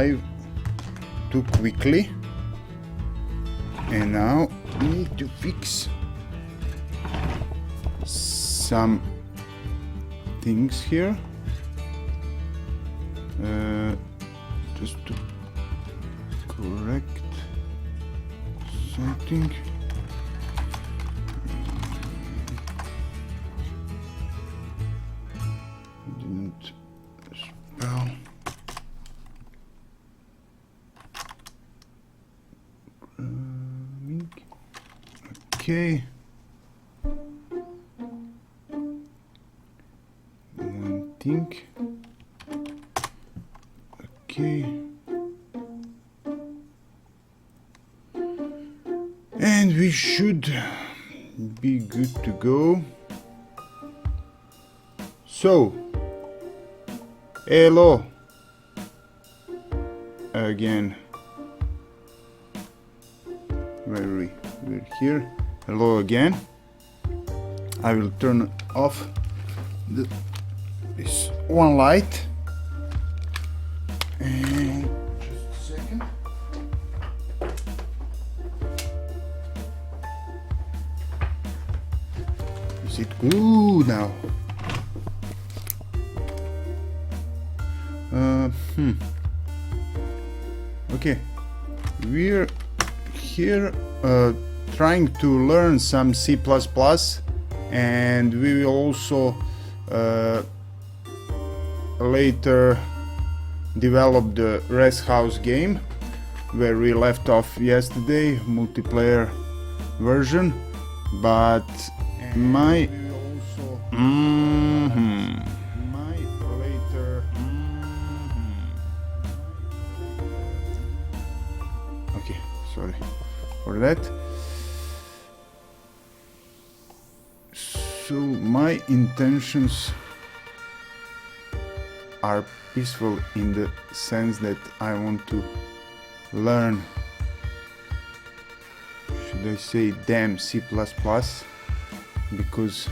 live too quickly, and now we need to fix some things here, just to correct something. Didn't spell. Okay. One thing. Okay. And we should be good to go. So, hello again. We're here. Hello again. I will turn off this one light. And just a second. Is it good now? Okay, we're here trying to learn some C++, and we will also later develop the Rest House game where we left off yesterday, multiplayer version, but my okay, sorry for that. So my intentions are peaceful in the sense that I want to learn, should I say, damn C++, because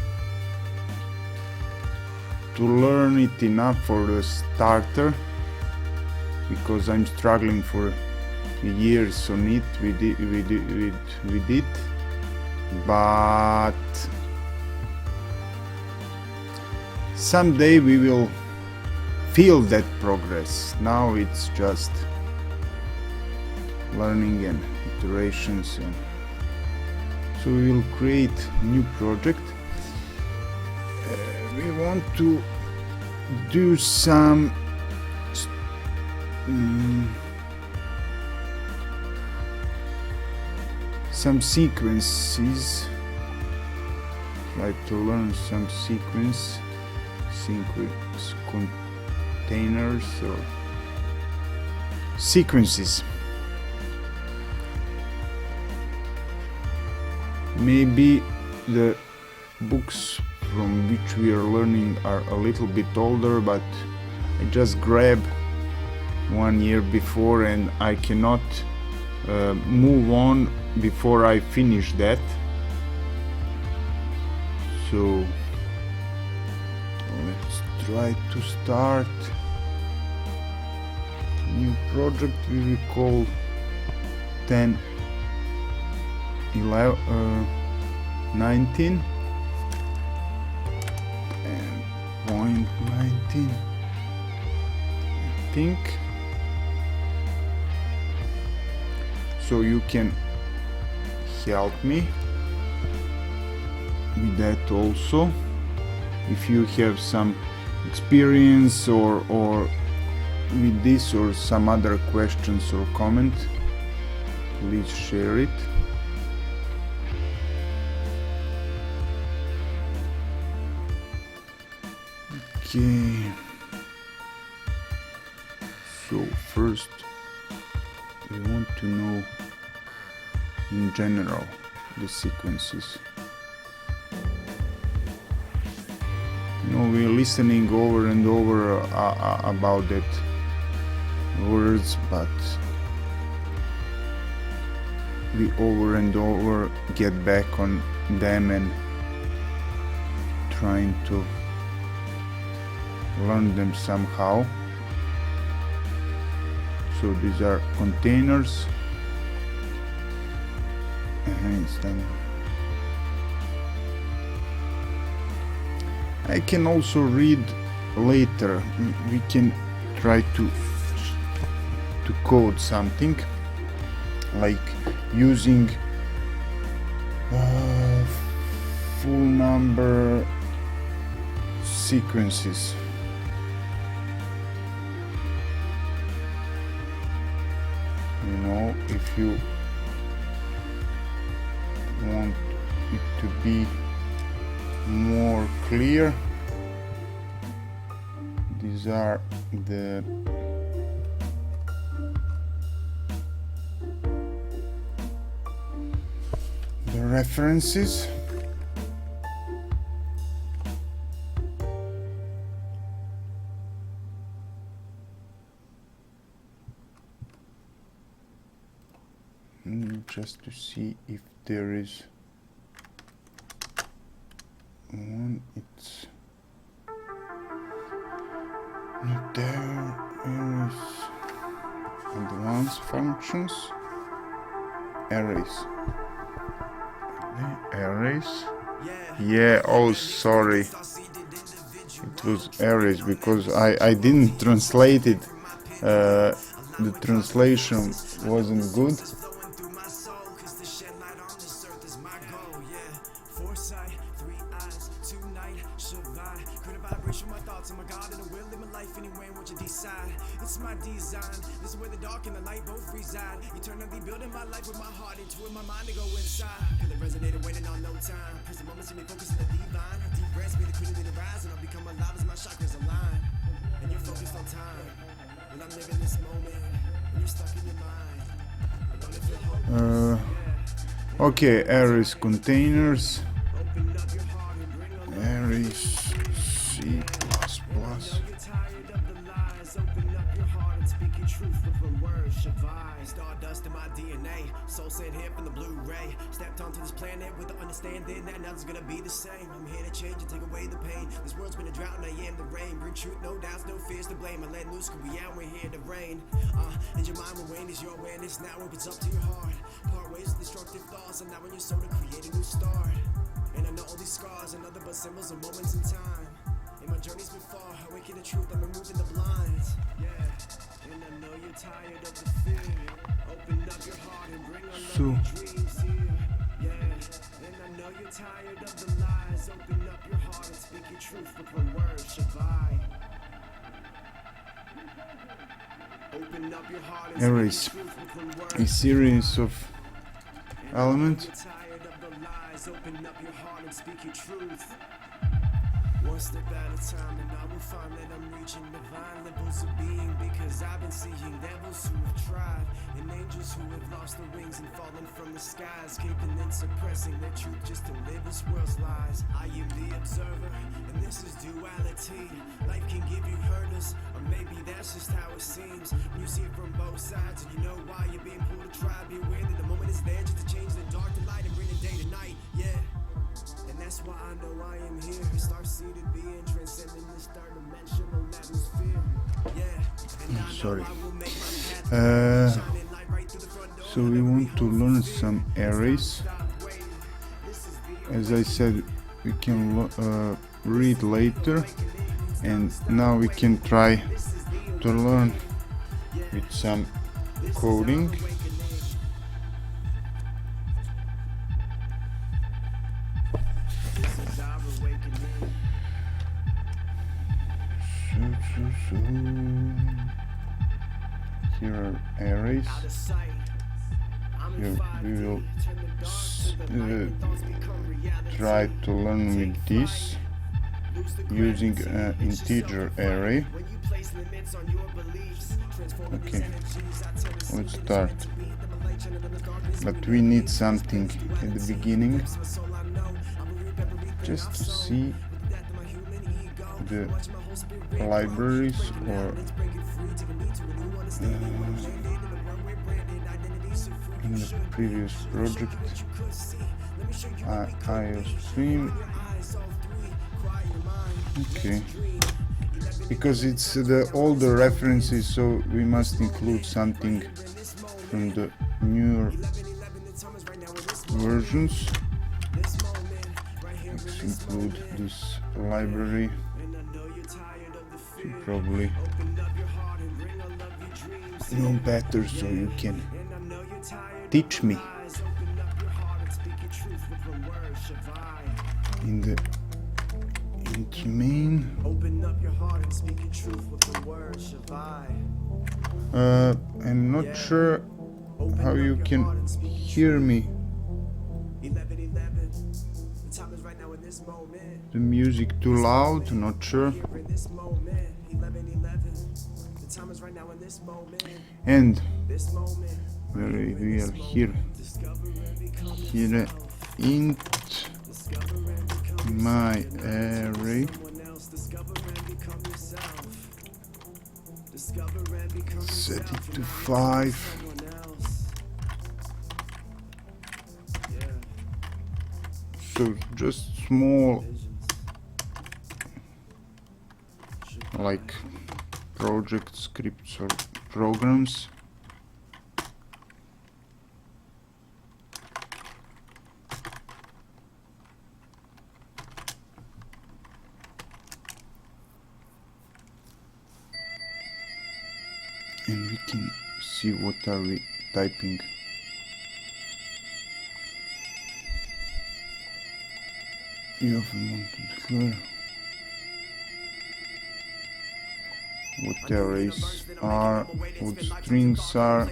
to learn it enough for the starter, because I'm struggling for years on it with it, but someday we will feel that progress. Now it's just learning and iterations, and so we will create new project. We want to do some sequences, try to learn some sequence containers or sequences. Maybe the books from which we are learning are a little bit older, but I just grabbed 1 year before and I cannot move on before I finish that. So let's try to start new project. We will call 10 11 19 and point 19, I think. So you can help me with that also. If you have some experience or with this or some other questions or comment, please share it. Okay, so first we want to know in general the sequences. You know, we're listening over and over about that words, but we over and over get back on them and trying to learn them somehow. So these are containers, and it's done. I can also read later. We can try to code something, like using full number sequences. You know, if you want it to be more clear, these are the references. Just to see if there is one. It's not there. There is advanced functions. Arrays. Arrays? Yeah, oh sorry. It was arrays because I didn't translate it. The translation wasn't good. It's my design. This is where the dark and the light both reside. Eternally building my life with my heart into it, my mind to go inside. Feel it resonated, waiting on no time. Present moment, see me focus in the divine. Deep breaths, me the queen to rise, and I'll become alive as my chakras align. And you're focused on time. When I'm living this moment, and you're stuck in your mind. I don't feel hope. Okay, arrays containers. Arrays C++. Stardust in my DNA, soul sent here from the Blu-ray. Stepped onto this planet with the understanding that nothing's gonna be the same. I'm here to change and take away the pain. This world's been a drought and I am the rain. Bring truth, no doubts, no fears to blame. I let loose, cause we out, we're here to reign. And your mind will wane as your awareness now opens up to your heart. Part ways of destructive thoughts, and now when your soul to create a new start. And I know all these scars are nothing but symbols of moments in time. And my journey's been far, awaken the truth, I'm removing the blinds. Yeah, and I know you're tired of the fear. Open up your heart and bring on your dreams here. Yeah, and I know you're tired of the lies. Open up your heart and speak your truth with one word, Shavai. Open up your heart and Arrays, speak your truth with one word. a series of elements. Tired of the lies. Open up your heart and speak your truth. One step at a time, and I will find that I'm reaching divine levels of being, because I've been seeing devils who have tried, and angels who have lost their wings and fallen from the sky, escaping and suppressing their truth just to live this world's lies. I am the observer, and this is duality. Life can give you hurdles, or maybe that's just how it seems. When you see it from both sides, and you know why you're being pulled to try, be aware that the moment is there just to change the dark to light and bring the day to night. Yeah. And that's why I know I am here. Star-seated being, transcending this third dimensional atmosphere. Yeah. And I Sorry. know I will make my path shining light right through the front door. So we want to learn some arrays. As I said, we can read later, and now we can try to learn with some coding. Here are arrays. Here we will try to learn with this using an integer array. Okay, let's start. But we need something at the beginning just to see the libraries, or in the previous project IO stream. Okay, because it's the older references, so we must include something from the newer versions. Let's include this library. You probably know better, so you can teach me. In the main, I'm not sure how you can hear me. The music too loud, not sure. And where we are here int my array set it to 5. So just small, like project scripts or programs. And we can see what are we typing. You often want to declare what arrays are, what strings are.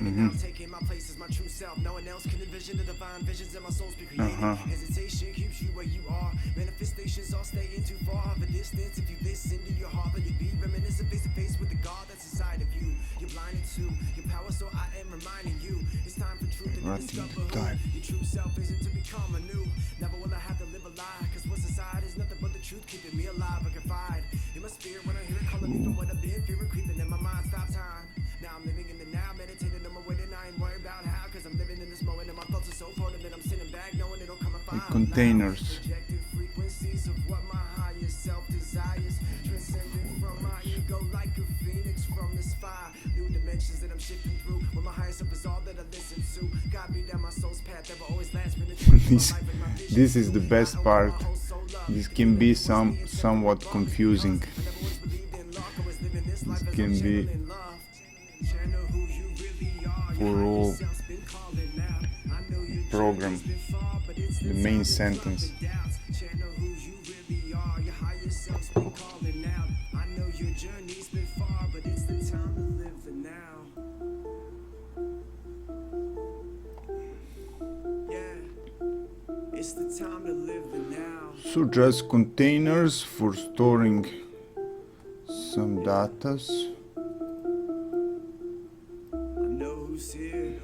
Manifestations all staying too far of a distance. If you listen to your heart, then you'd be reminiscent face to face with the God that's inside of you. You're blinded to your power, so I am reminding you. It's time for truth and discover who your true self isn't to become anew. Never will I have to live a lie, cause what's inside is nothing but the truth keeping me alive. I confide in my spirit when I hear it calling me from what I've been fearing creeping in my mind. Stop time. Now I'm living in the now, meditating on my way, and I ain't worried about how, cause I'm living in this moment and my thoughts are so potent that I'm sitting back knowing it'll come and find the containers. Frequencies of what my higher self desires, transcending from my ego like a phoenix from this fire. New dimensions that I'm shifting through, when my higher self is all that I listen to. God be down my soul's path, never always last minute. This is the best part. This can be somewhat confusing. This can be for all program, the main sentence. So just containers for storing some datas. I know who's here.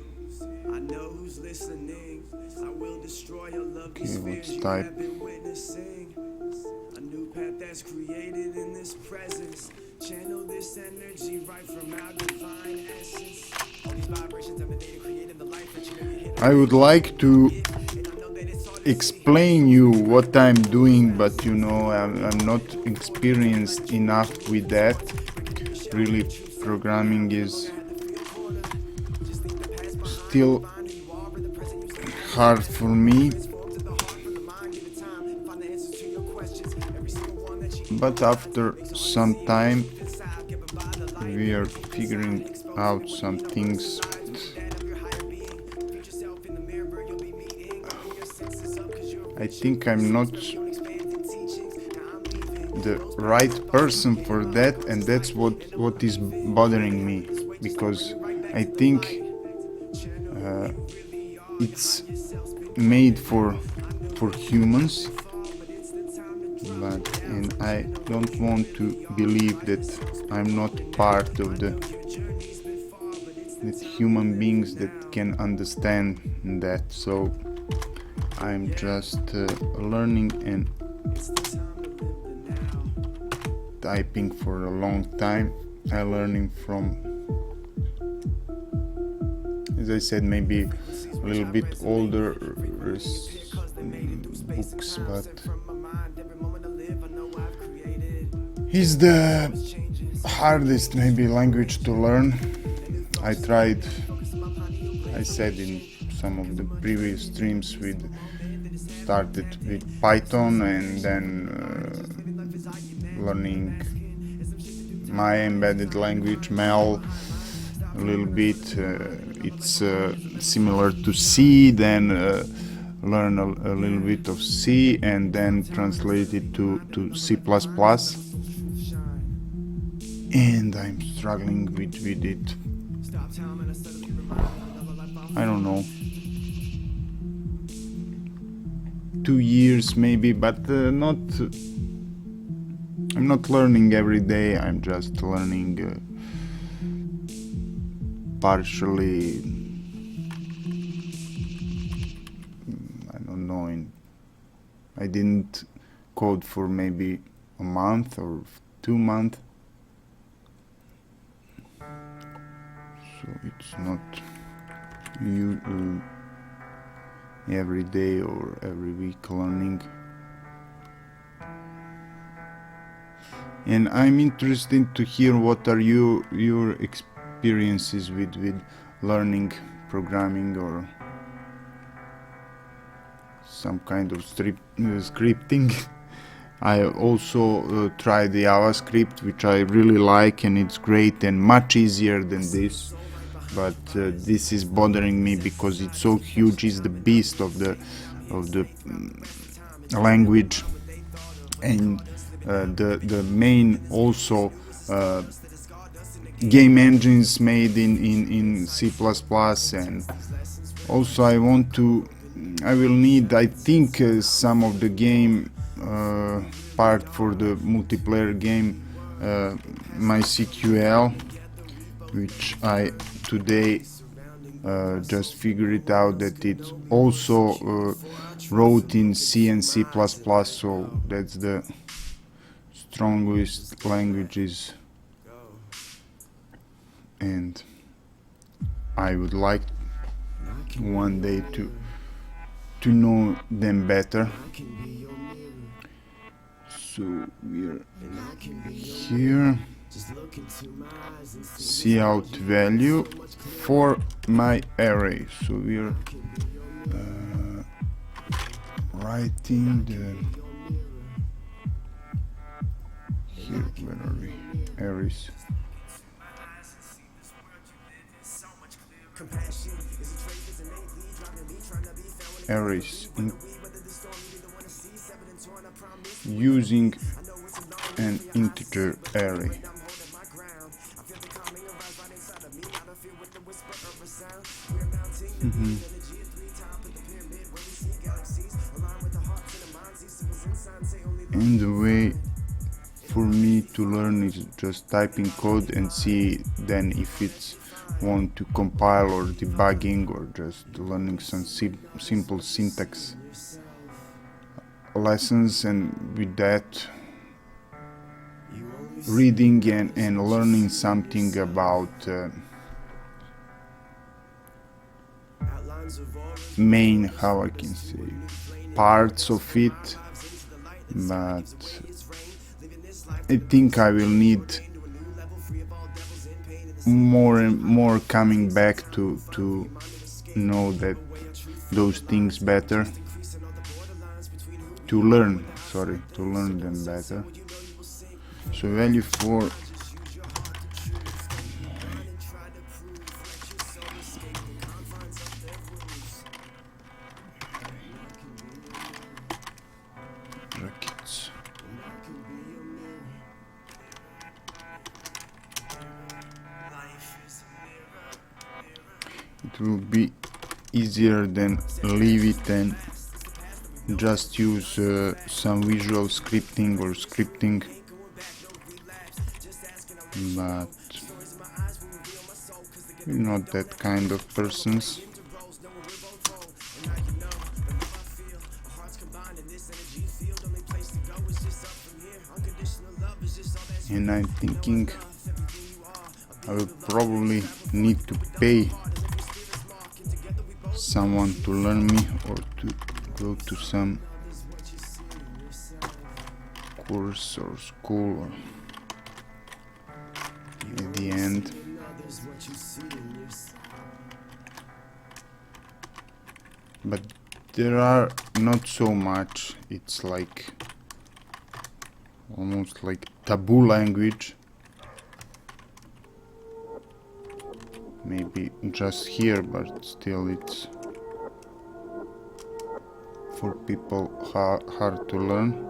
I know who's listening. I will destroy your love. Okay, let's type. A new path that's created in this presence. Channel this energy right from our divine essence. All these vibrations emanating, creating the life that you. I would like to explain you what I'm doing, but you know I'm not experienced enough with that. Really, programming is still hard for me, but after some time we are figuring out some things. I think I'm not the right person for that, and that's what is bothering me, because I think it's made for humans, and I don't want to believe that I'm not part of the human beings that can understand that. So I'm just learning and typing for a long time. I'm learning from, as I said, maybe a little bit older books, but he's the hardest maybe language to learn. I said in some of the previous streams, started with Python and then learning my embedded language, Mel, a little bit. It's similar to C, then learn a little bit of C and then translate it to C++. And I'm struggling with it. I don't know, 2 years maybe, but I'm not learning every day. I'm just learning partially. I don't know. I didn't code for maybe a month or 2 months, so it's not every day or every week learning. And I'm interested to hear what are your experiences with learning programming or some kind of scripting. I also tried the JavaScript, which I really like, and it's great and much easier than this. But this is bothering me because it's so huge. It's the beast of the language, and the main also game engines made in C++, and also I will need, I think, some of the game part for the multiplayer game, MySQL, which I today just figured it out that it's also wrote in C and C++, so that's the strongest languages, and I would like one day to know them better. So we're here, cout value for my array. So we're writing the here, where are we? Arrays. Arrays using an integer array. And the way for me to learn is just typing code and see then if it's want to compile or debugging or just learning some simple syntax lessons, and with that reading and learning something about main, how I can say, parts of it, but I think I will need more and more coming back to know that those things better, to learn them better. So value for brackets. It will be easier than leave it and just use some visual scripting or scripting, but we're not that kind of persons. And I'm thinking I will probably need to pay someone to learn me, or to go to some course or school, or at the end. But there are not so much. It's like almost like taboo language. Maybe just here, but still it's for people hard to learn.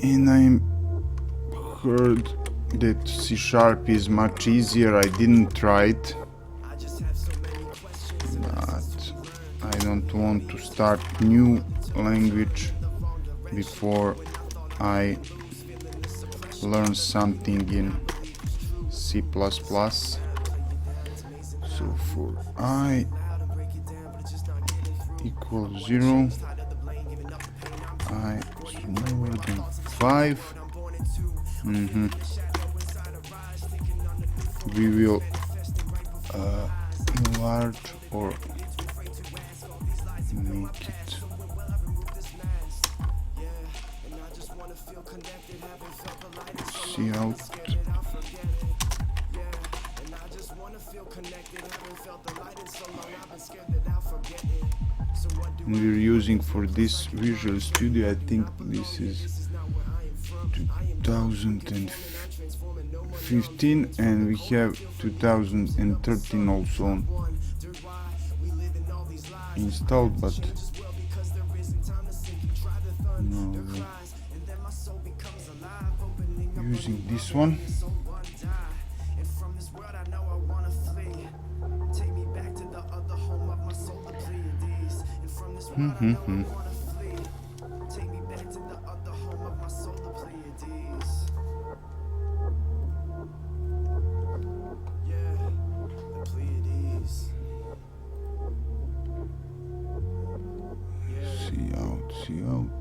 And I heard that C# is much easier. I didn't try it, but I don't want to start new language before I learn something in C++. So for I equals 0, I smaller than 5. We will enlarge or make it see out. And we're using for this Visual Studio, I think this is 2015, and we have 2013 also installed, but no, we're using this one. See out.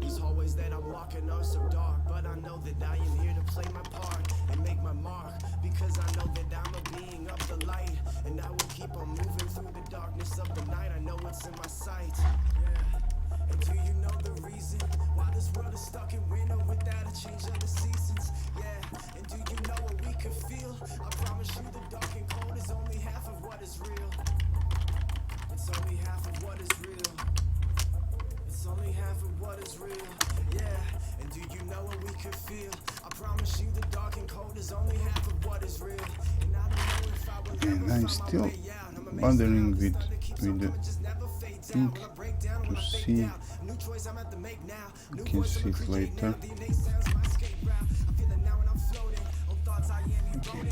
These hallways that I'm walking are so dark, but I know that I am here to play my part and make my mark, because I know that I'm a being of the light, and I will keep on moving through the darkness of the night. I know it's in my sight. Yeah. And do you know the reason why this world is stuck in winter without a change of the seasons? Yeah. And do you know what we could feel? I promise you the dark and cold is only half of what is real. It's only half of what is real. It's only half of what is real, yeah. And do you know what we could feel? I promise you the dark and cold is only half of what is real. And I don't know if I will And I'm still bothering with the thing to see. You can see it later. Okay.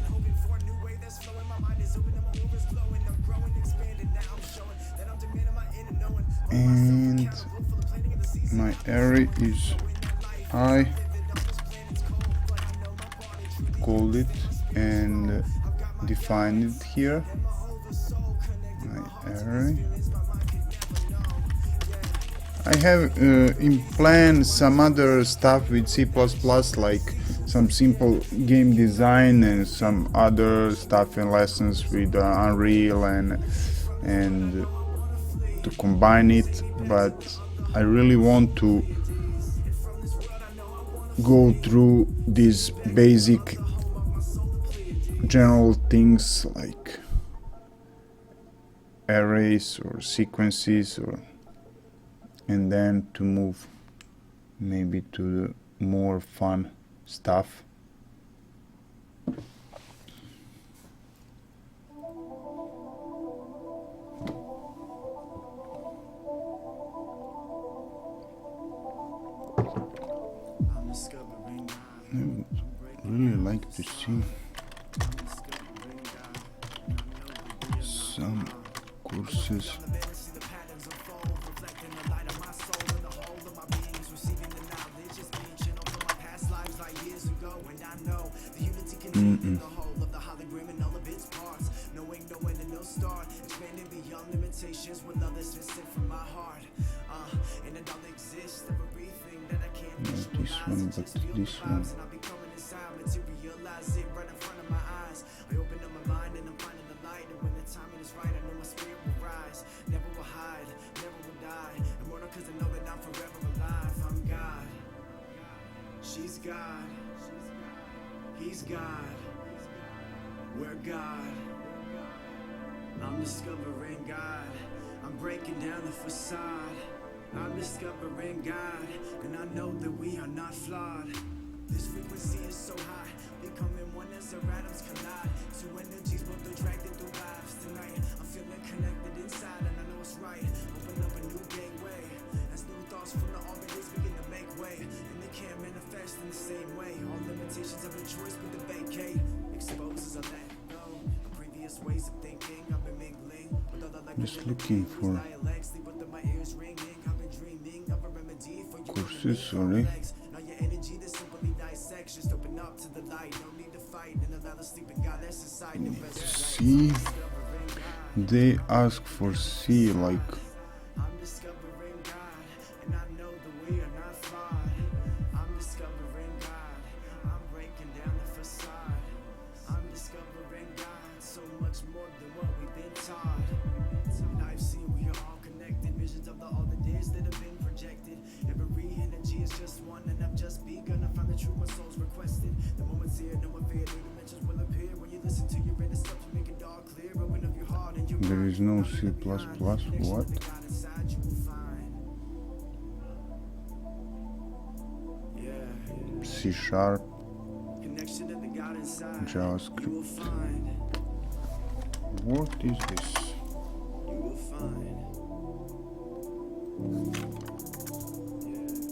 And my array is I called it and defined it here. My array. I have in plan some other stuff with C++, like some simple game design and some other stuff in lessons with Unreal and to combine it, but I really want to go through these basic general things like arrays or sequences, and then to move maybe to the more fun stuff. I would really like to see some courses this one, but this one. I open up my mind and I'm finding the light, and when the timing is right, I know my spirit will rise. Never will hide, never will die. Immortal 'cause I know that I'm forever alive. I'm God. He's God. We're God. I'm discovering God. I'm breaking down the facade. I'm discovering God, and I know that we are not flawed. This frequency is so high, becoming one as our atoms collide. Two energies both attracted through vibes tonight. I'm feeling connected inside, and I know it's right. Open up a new gateway, as new thoughts from the already begin to make way, and they can't manifest in the same way. All limitations of a choice but to vacate, exposes a let go. Previous ways of thinking, I've been mingling with all the Just looking for dialects, sleep with my ears ringing. I've been dreaming of a remedy for you. courses, sorry. Now your energy that simply dissects, just open up to the light. No need to fight and allow the sleeping God that's inside the C. They ask for C, like I'm discovering God, and I know that we are not flawed. I'm discovering God, I'm breaking down the facade. I'm discovering God, so much more than what we've been taught. And I've seen we are all connected, visions of all that is that have been projected. Every energy is just one, and I've just begun to find the truth my soul's requested. The moment's here, no one fear, new dimensions will appear. When you listen to your inner stuff, you make it all clear. Open up your heart and your there is no C++. What? C Sharp, JavaScript. What is this?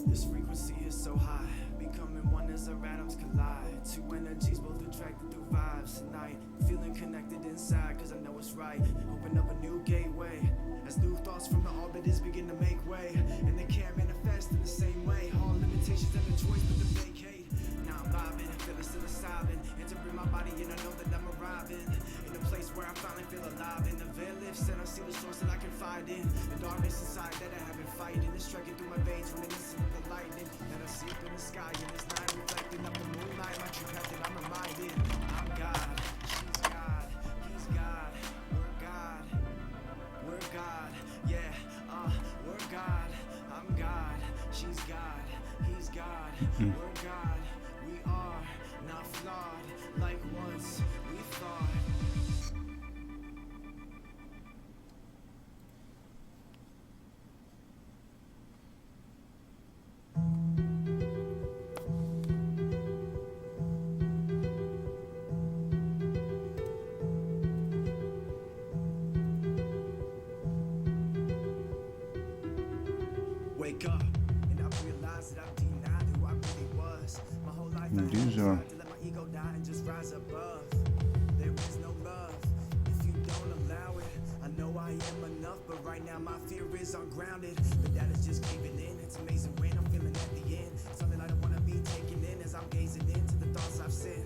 This frequency is so high, becoming one as our atoms collide. Two energies both attracted through vibes tonight. Feeling connected inside, cause I know it's right. Open up a new gateway, as new thoughts from the orbitas begin to make way, and they can't manifest in the same way. All limitations and the choice but to vacate. Now I'm vibing, feeling psilocybin, entering my body and I know that I'm arriving in a place where I finally feel alive. And the veil lifts and I see the source that I can find in the darkness inside that I have been fighting. It's striking through my veins from the instant of the lightning that I see up in the sky in this night, reflecting up the moonlight. My true path that I'm reminded. I'm God, she's God, he's God, we're God, we're God, yeah, we're God, I'm God, she's God, he's God, we're God, we are not flawed like once we thought. Wake up, and I realize that I've denied who I really was. My whole life I These are to let my ego die and just rise above. There is no love if you don't allow it. I know I am enough, but right now my fear is ungrounded. But that is just caving in. It's amazing when I'm feeling at the end. Something I don't want to be taken in as I'm gazing into the thoughts I've said.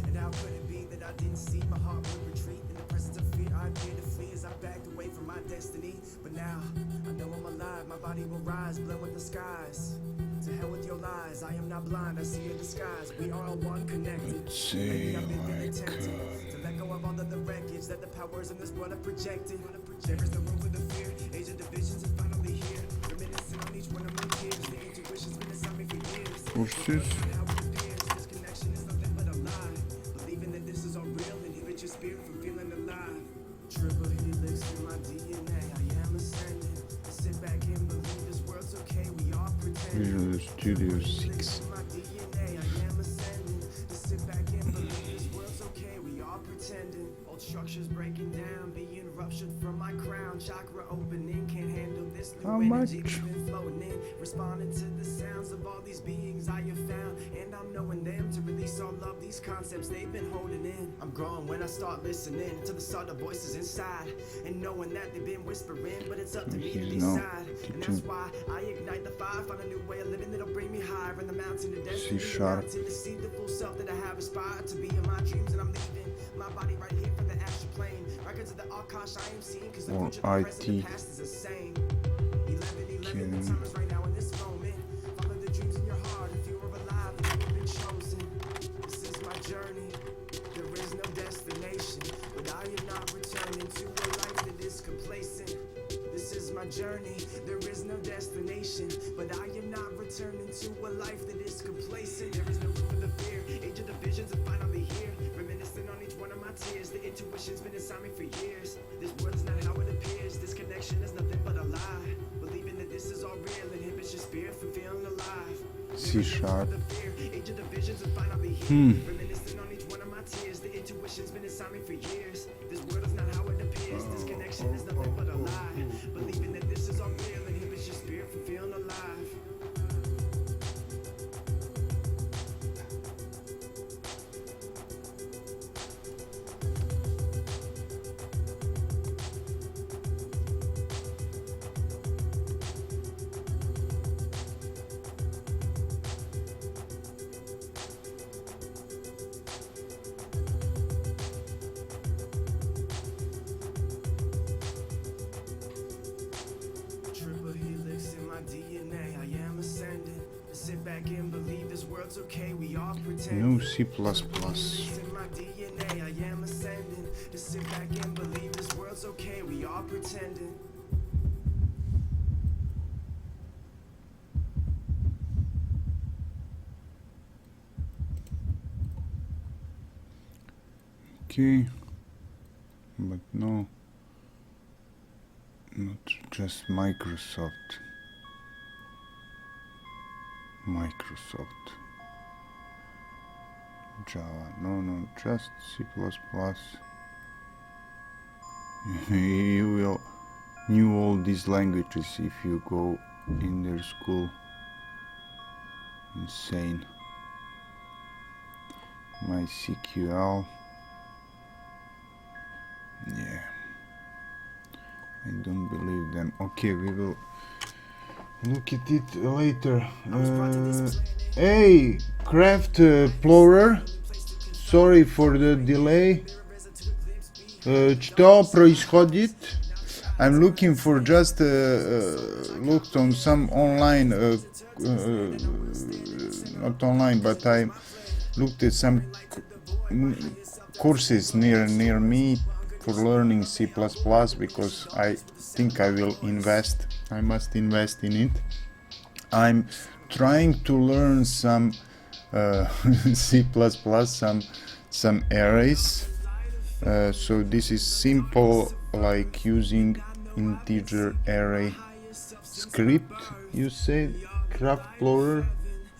And how could it be that I didn't see my heart would retreat in the presence of fear? I appear to flee as I backed away from my destiny. But now I know I'm alive. My body will rise, blend with the skies. To hell with your lies. I am not blind. I see a disguise. We are all one connected. Let's say like To let go of all of the wreckage that the powers in this world have projected. There is no room for the fear. Age of divisions is finally here. Reminiscing on each one of my years. The intuition's been inside me for years. courses. How it appears. This connection is nothing but a lie. Believing that this is all real and inhibit your spirit from feeling alive. Triple helix in my DNA. I am ascending. Sit back and believe this world's okay. We are pretending. Visual Studio 6. My DNA, I am ascending. Just sit back and believe this world's okay. We are pretending. Old structures breaking down, being ruptured from my crown. Chakra opening, can't handle this new How energy much? that's been floating in. Responding to the sounds of all these beings I have found, and I'm knowing them to release all of these concepts they've been holding in. I'm growing when I start listening to the subtle voices inside, and knowing that they've been whispering, but it's up to me to He's now decide. And that's why I ignite the fire, find a new way of living that'll bring me higher in the mountain of destiny. C# To see the full self that I have aspired to be in my dreams, and I'm leaving my body right here for the astral plane. Records of the Akash I am seeing, cause the Or future, the present, the IT. past is the same. 11, the time is right now in this moment. Follow the dreams in your heart if you are alive and you've been chosen. This is my journey, there is no destination, but I am not returning to a life that is complacent. This is my journey, there is no destination, but I am not returning to a life that is complacent. There is Intuition's been inside me for years. This world is not how it appears. This connection is nothing but a lie. Believing that this is all real inhibits your spirit from feeling alive. C sharp. Age of divisions are finally here. Reminiscing on each one of my tears. The intuition's been inside me for years. This world is not how it appears. This connection is nothing but a lie. Believing that this is all real inhibits your spirit from feeling alive. Triple helix in my DNA, I am ascending. Sit back and believe this world's okay, we all pretend. No C++. In my DNA, I am ascending. To sit back and believe this world's okay, we all pretending. Okay, but no, not just Microsoft. Java, no, just C++. You will knew all these languages if you go in their school. Insane. MySQL. Yeah, I don't believe them. Okay, we will look at it later. Hey, Craft Plorer, sorry for the delay. Что происходит? I'm looking for just looked on some online, not online, but I looked at some courses near me for learning C++ because I think I will invest. I must invest in it. I'm trying to learn some C++, some arrays. So this is simple, like using integer array script. You said Craft Plorer.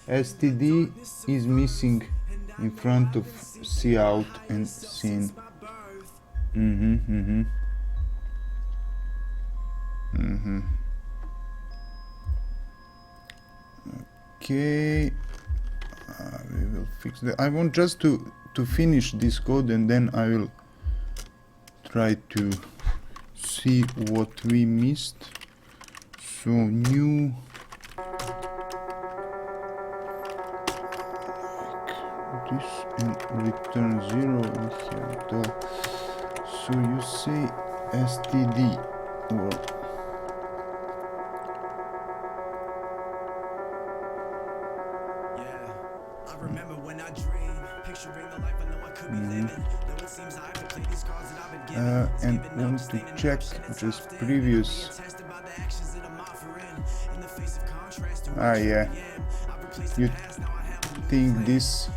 std is missing in front of cout and sin. Okay, we will fix that. I want just to finish this code and then I will try to see what we missed. So new like this and return 0 we have the. So you say std or I remember when I dreamed, picturing the life I know I could be living. Though it seems I have to play these cards that I've been given. and want to check just previous. Yeah, you think this?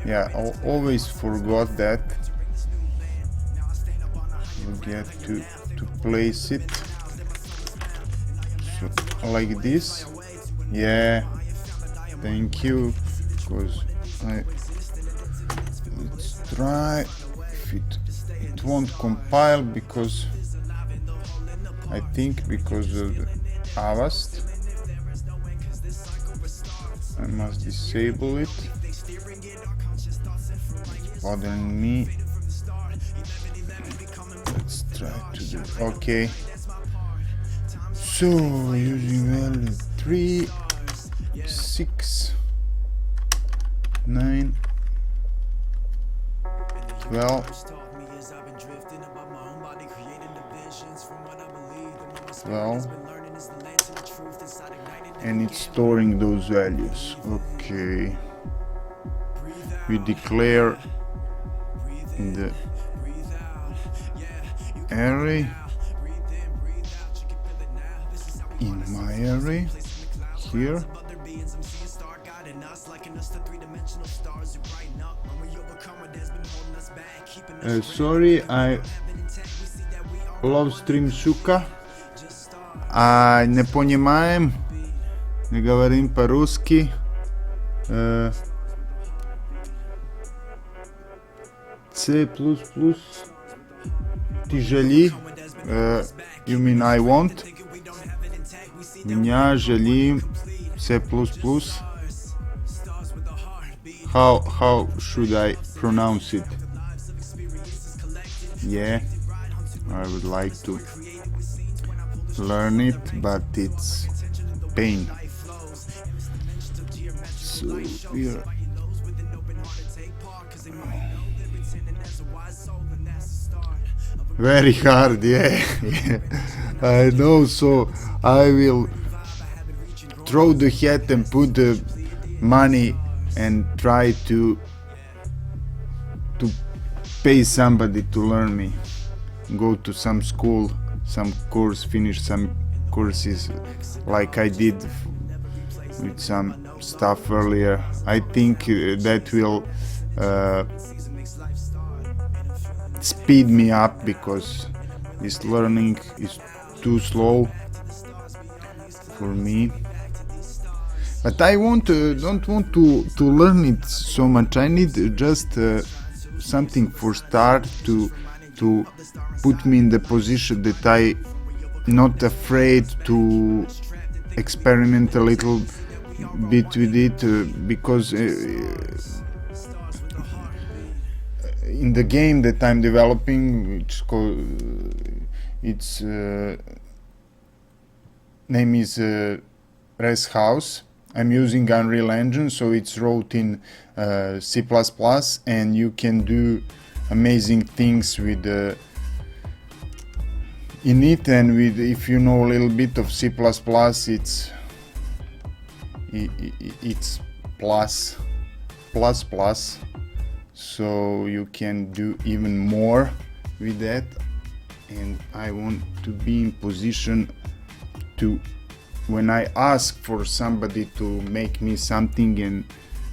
Yeah, I always forgot that. You get to place it so, like this. Yeah, thank you. Because let's try if it won't compile because I think because of the Avast. I must disable it. It's bothering me. Let's try to do it. Okay. So using value 3, 6, 9, 12, 12, and it's storing those values. Okay, we declare the array in my array here. Sorry, I love stream suka. Не понимаем, не говорим по-русски. C++ тяжели. You mean I want? Меня жали C++. How should I pronounce it? Yeah, I would like to learn it, but it's pain. So we're very hard, yeah. I know, so I will throw the hat and put the money and try to pay somebody to learn me. Go to some school, some course, finish some courses like I did with some stuff earlier. I think that will speed me up, because this learning is too slow for me. But I don't want to learn it so much. I need just something for start to put me in the position that I not afraid to experiment a little bit with it, because in the game that I'm developing, which its name is Res House, I'm using Unreal Engine, so it's wrote in C++, and you can do amazing things with in it. And with, if you know a little bit of C++, it's plus, so you can do even more with that. And I want to be in position to, when I ask for somebody to make me something, and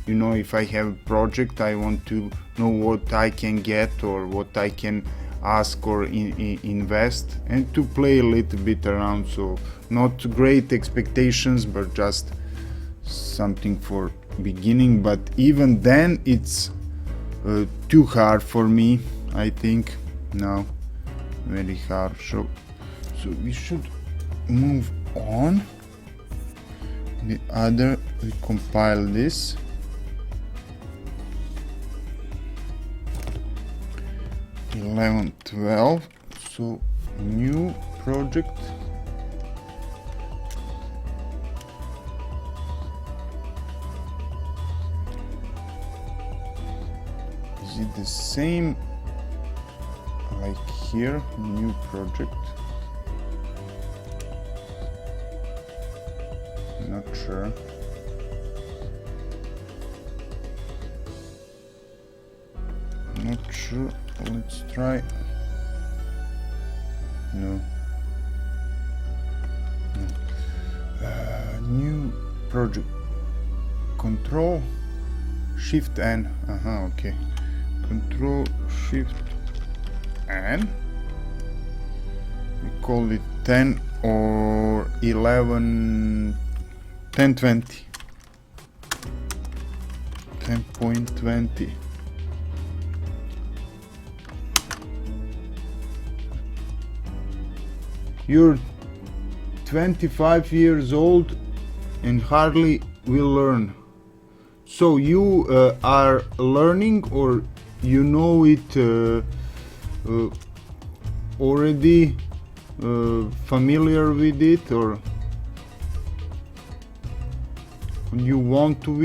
you know, if I have a project, I want to know what I can get or what I can ask or invest, and to play a little bit around. So not great expectations, but just something for beginning. But even then it's too hard for me, I think. Now very hard. So we should move on. The other, we compile this. '11, 12. So new project. Is it the same like here? New project. Not sure. Not sure. Let's try. No. New project. Control Shift N. Okay. Control Shift N. We call it 10 or 11. 1020. 10.20. You're 25 years old and hardly will learn. So you are learning, or you know it already, familiar with it, or you want to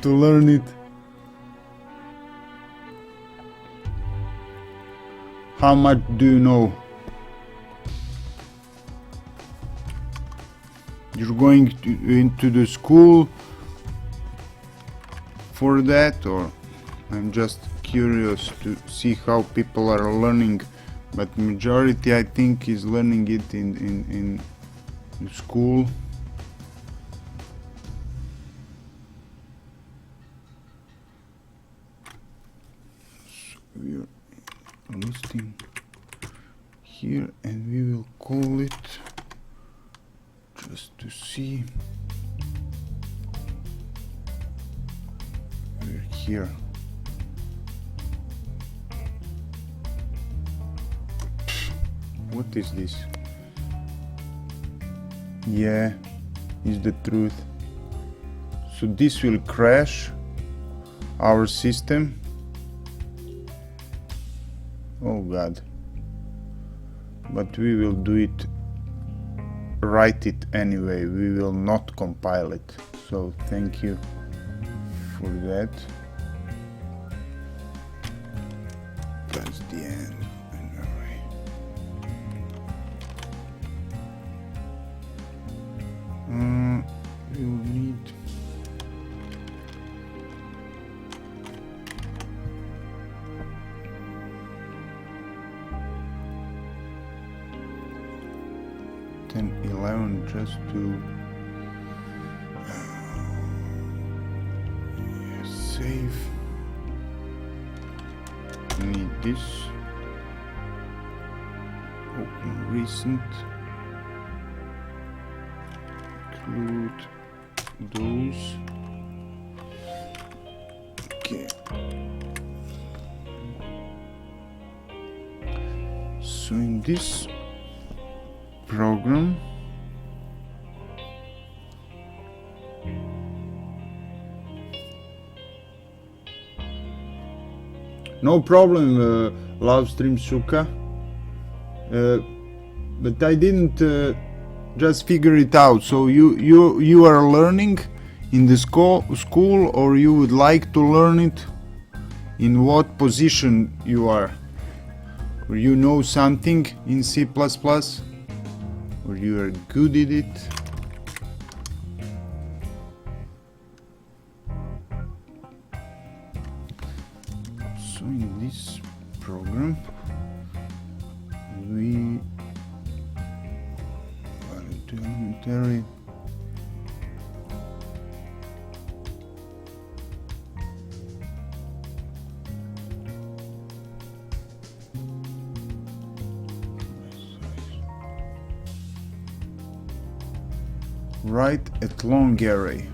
learn it? How much do you know? You're going into the school for that, or I'm just curious to see how people are learning, but majority I think is learning it in school. we're listing here, and we will call it, just to see, we're here. What is this? Yeah, is the truth. So this will crash our system. Oh God. But we will do it, write it anyway. We will not compile it. So thank you for that. That's the end. Anyway. We'll need ten, 11 just to save. Need this. Open recent. Include those. Okay. So in this program, no problem, live stream Suka, but I didn't just figure it out. So you are learning in the school, or you would like to learn it? In what position you are? Or you know something in C++? Or you are good at it? So in this program we value elementary write at long array.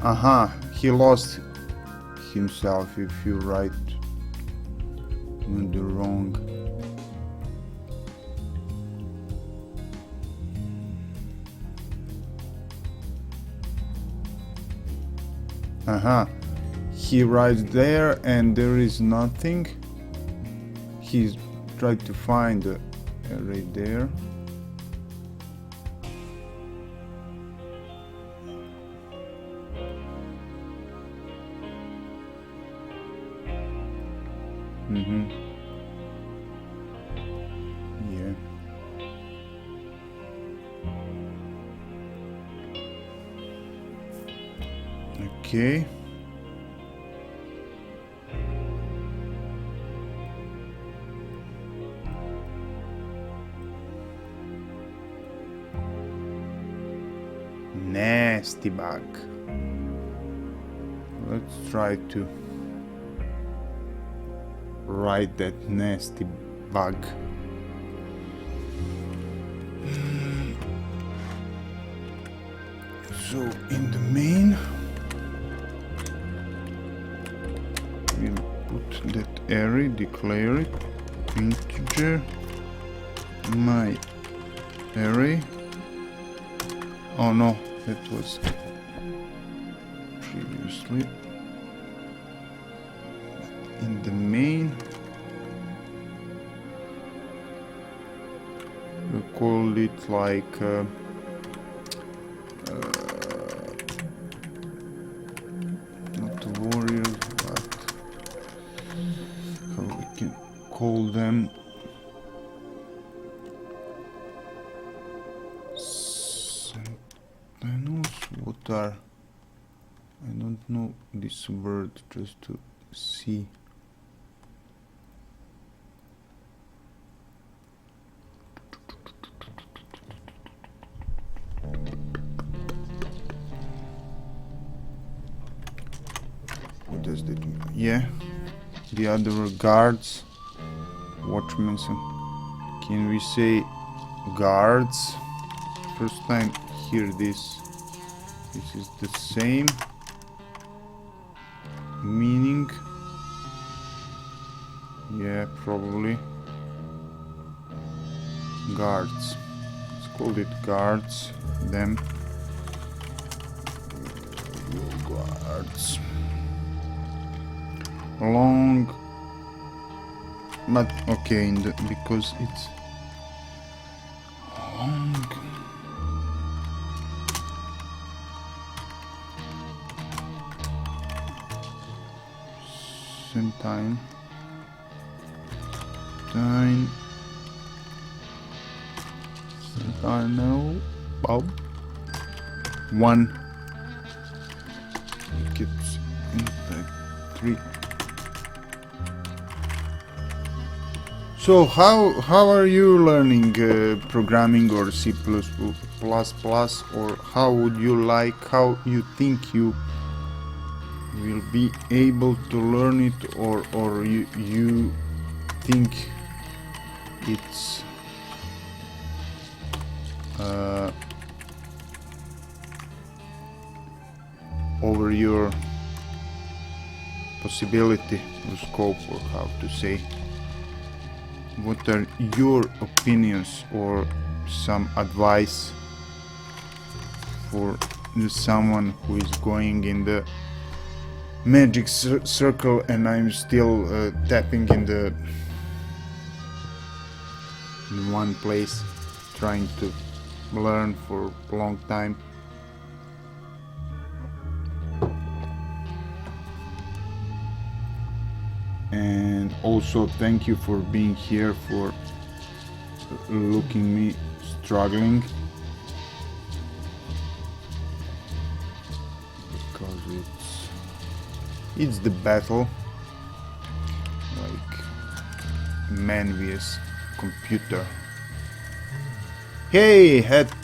Aha, he lost himself if you write on the wrong. Aha, he writes there and there is nothing. He's tried to find the array there. Yeah. Okay. Nasty bug. Let's try to write that nasty bug. So in the main we'll put that array, declare it, integer, my array. Oh no, that was previously. In the main we call it like not warriors, but how we can call them, sentinels. What are, I don't know this word, just to see. does that mean? Yeah, the other guards, watchmen. Can we say guards? First time hear this. This is the same meaning. Yeah, probably. Guards. Let's call it guards. Them. Guards. Long. But okay, because it's long. Same time. I know. Bob. One. Gets impact 3. So how are you learning programming or C++, or how would you like, how you think you will be able to learn it, or you think it's over your possibility or scope, or how to say? What are your opinions or some advice for someone who is going in the magic circle and I'm still tapping in one place, trying to learn for a long time? And also thank you for being here, for looking me struggling, because it's the battle, like man vs computer. Hey, Headgear,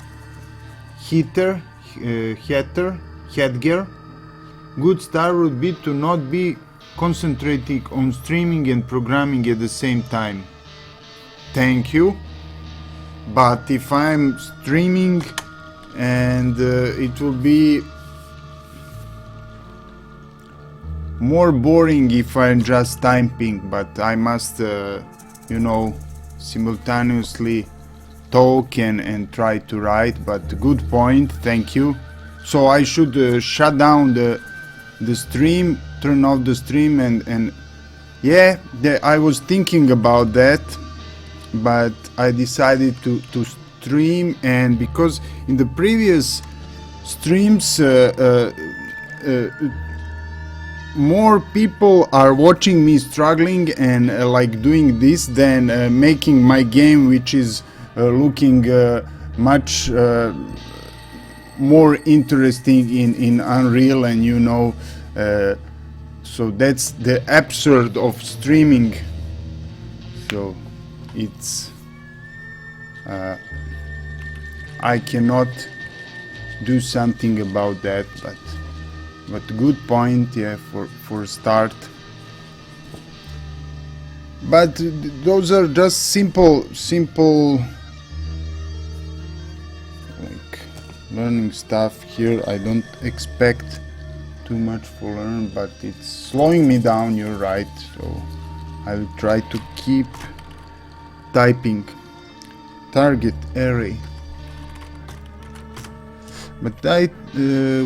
good start would be to not be concentrating on streaming and programming at the same time. Thank you. But if I'm streaming, and it will be more boring if I'm just typing, but I must simultaneously talk and try to write. But good point, thank you. So I should shut down the stream, turn off the stream, and yeah, I was thinking about that, but I decided to stream, and because in the previous streams more people are watching me struggling and like doing this than making my game, which is looking much more interesting in Unreal, and so that's the absurd of streaming. So it's I cannot do something about that, but good point, yeah, for start. But those are just simple like learning stuff here. I don't expect too much for learn, but it's slowing me down, you're right, so I will try to keep typing. Target array. But I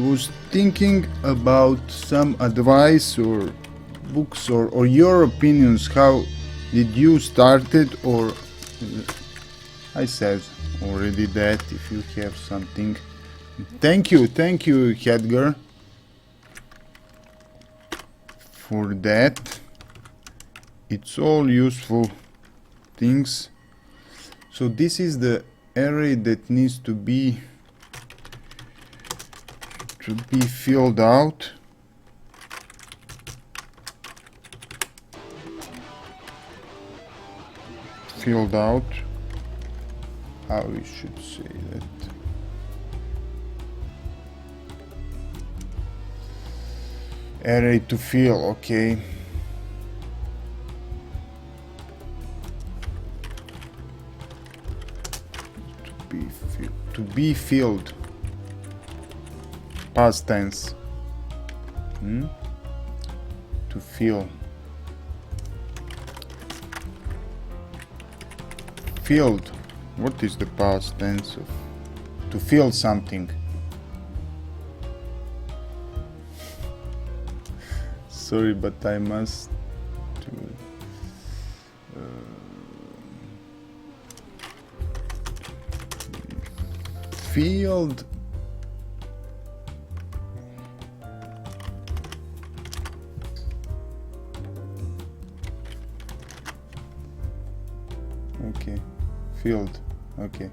was thinking about some advice or books or your opinions. How did you start it? Or I said already that if you have something. Thank you, Hedgar, for that. It's all useful things. So this is the array that needs to be filled out. How we should say that. Array to fill, okay. To be filled. Past tense. To fill. Filled. What is the past tense of to fill something? Sorry, but I must filled. Okay, filled. Okay.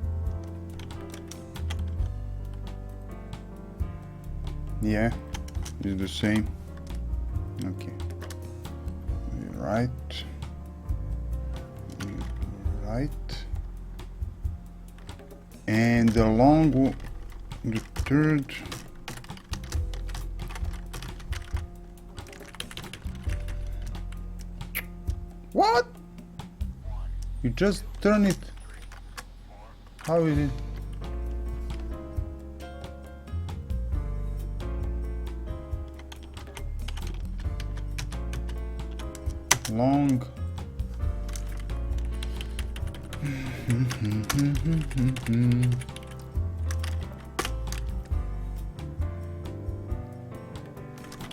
Yeah, it's the same. Okay. Right. Right. And the long, the third. What? You just turn it. How is it? Long.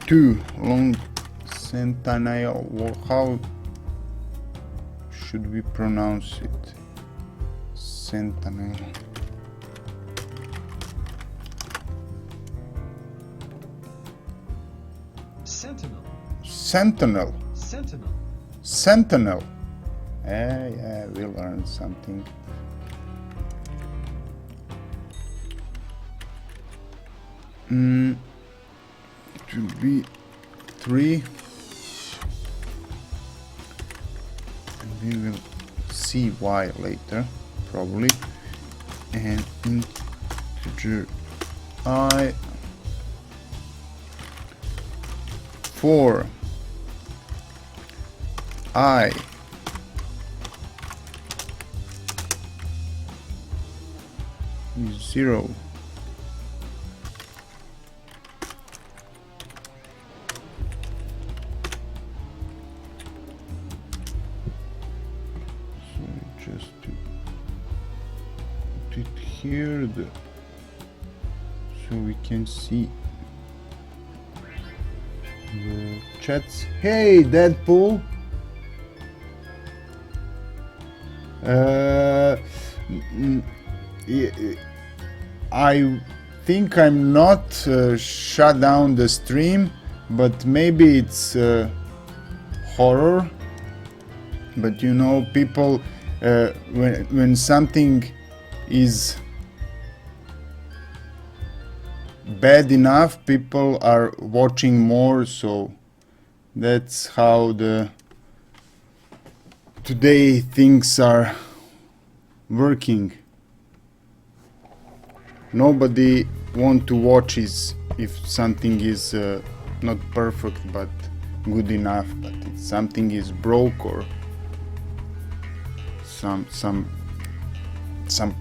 Two long centennial. How should we pronounce it? Centennial. Sentinel. Sentinel. Sentinel. Sentinel. Yeah, we learned something. It will be 3. And we will see why later, probably. And integer I 4 I 0 so just to put it here so we can see the chats. Hey Deadpool, I think I'm not shut down the stream, but maybe it's horror. But you know, people when something is bad enough, people are watching more, so that's how today things are working. Nobody want to watch if something is not perfect but good enough, but if something is broke or some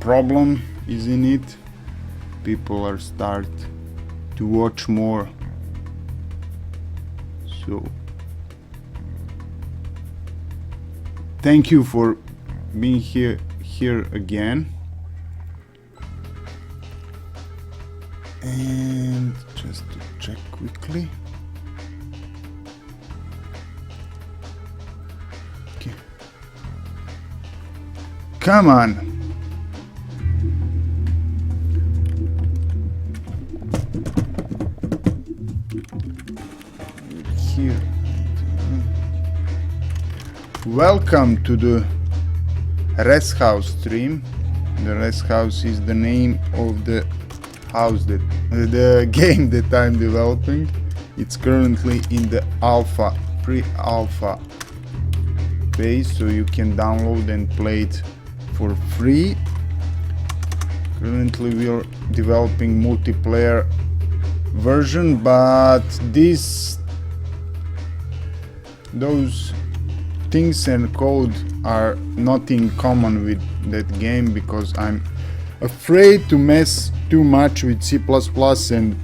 problem is in it, people are start to watch more. So thank you for being here again. And just to check quickly. Okay. Come on. Here. Welcome to the Rest House stream. The Rest House is the name of the house that the game that I'm developing. It's currently in the pre-alpha phase, so you can download and play it for free. Currently we are developing multiplayer version, but this those things and code are not in common with that game, because I'm afraid to mess too much with C++ and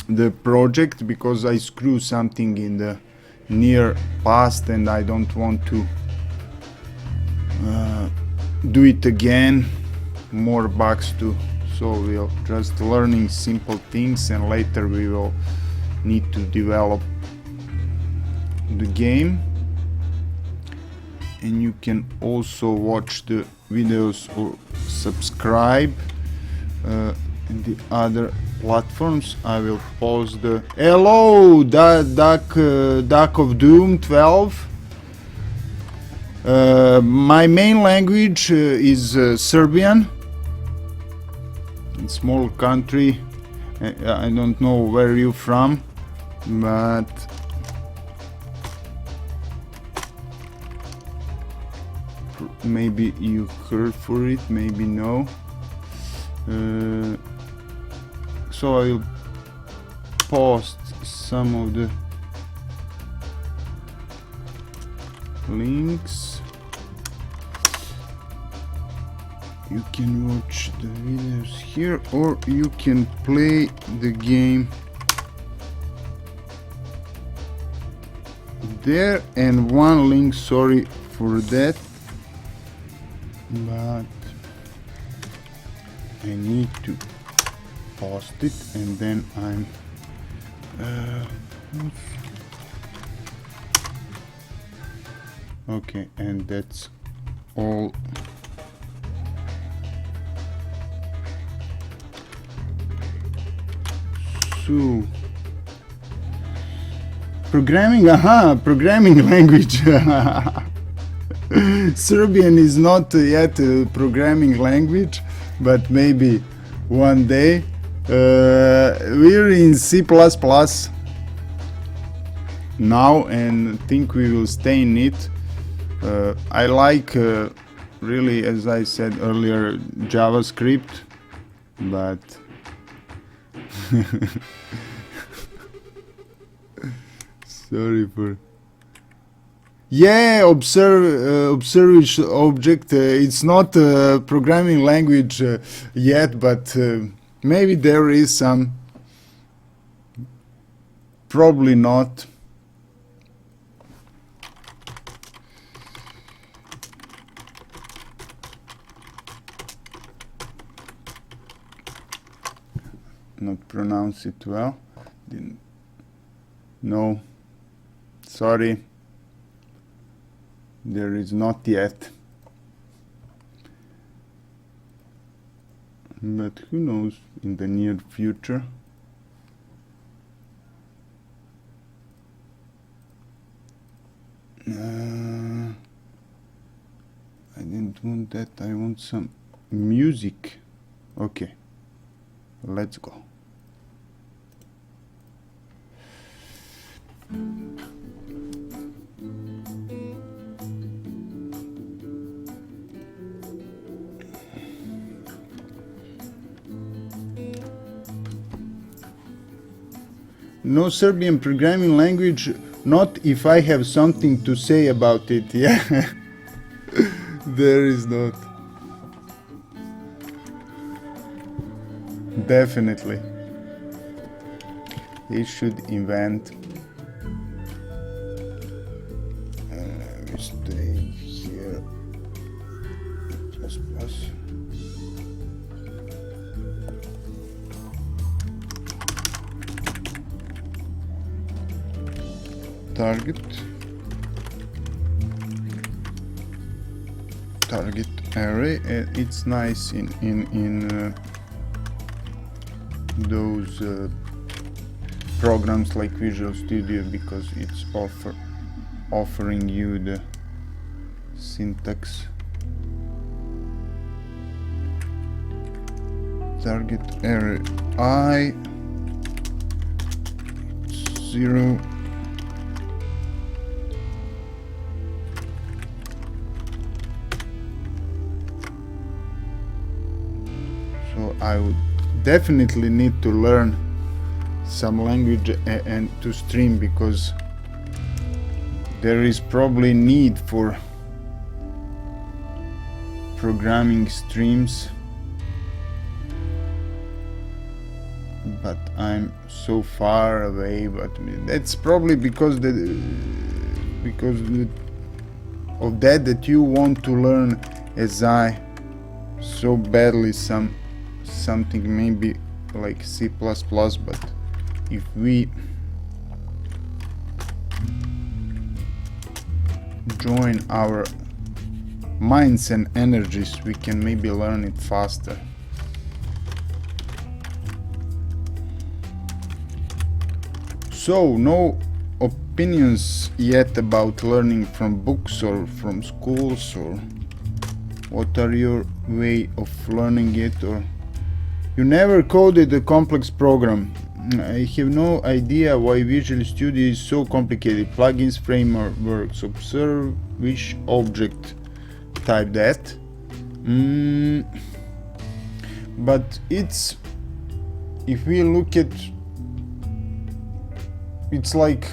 the project, because I screw something in the near past and I don't want to do it again, more bugs too. So we'll just learning simple things, and later we will need to develop the game. And you can also watch the videos or subscribe in the other platforms. I will post the hello Duck of Doom 12. My main language is Serbian. It's a small country. I don't know where you're from, but maybe you heard for it, maybe no. So I'll post some of the links. You can watch the videos here, or you can play the game there. And one link, sorry for that, but I need to post it, and then I'm okay, and that's all. So programming, programming language. Serbian is not yet a programming language, but maybe one day. We're in C++ now, and think we will stay in it. I like really, as I said earlier, JavaScript, but sorry for observation object. It's not a programming language yet, but maybe there is some, probably not. Not pronounce it well. No, sorry, there is not yet, but who knows, in the near future. I didn't want that, I want some music. Okay, let's go. No Serbian programming language, not if I have something to say about it, yeah. There is not. Definitely. He should invent. We stay here. Just pass. Target array. It's nice in those programs like Visual Studio, because it's offering you the syntax. Target array I 0. So I would definitely need to learn some language and to stream, because there is probably need for programming streams, but I'm so far away. But that's probably because of that you want to learn as I so badly something maybe like C++, but if we join our minds and energies, we can maybe learn it faster. So, no opinions yet about learning from books or from schools, or what are your way of learning it? Or you never coded a complex program. I have no idea why Visual Studio is so complicated. Plugins, frameworks, observe which object type that. But it's, if we look at, it's like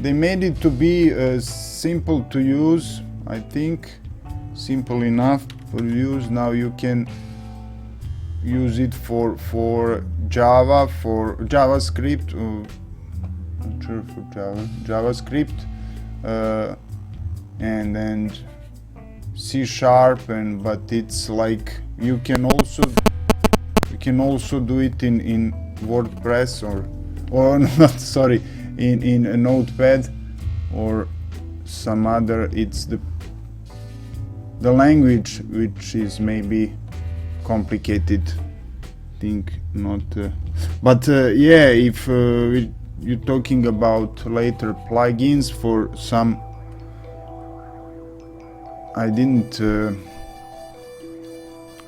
they made it to be simple to use. I think simple enough for use. Now you can use it for Java, for JavaScript, not sure for JavaScript, and then C#, and but it's like you can also do it in WordPress or not, sorry, in a Notepad or some other. It's the language which is maybe complicated thing, not but yeah, if you're talking about later plugins for some, I didn't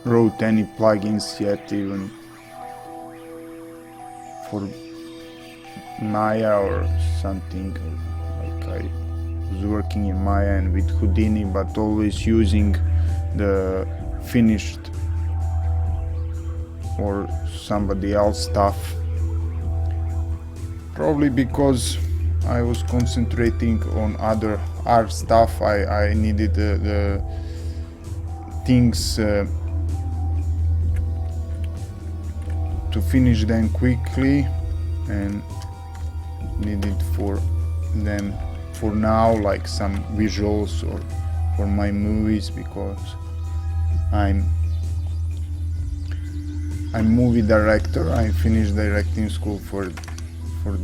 wrote any plugins yet, even for Maya or something. Like I was working in Maya and with Houdini, but always using the finished or somebody else stuff, probably because I was concentrating on other art stuff. I needed the things to finish them quickly, and needed for them for now, like some visuals or for my movies, because I'm movie director. I finished directing school for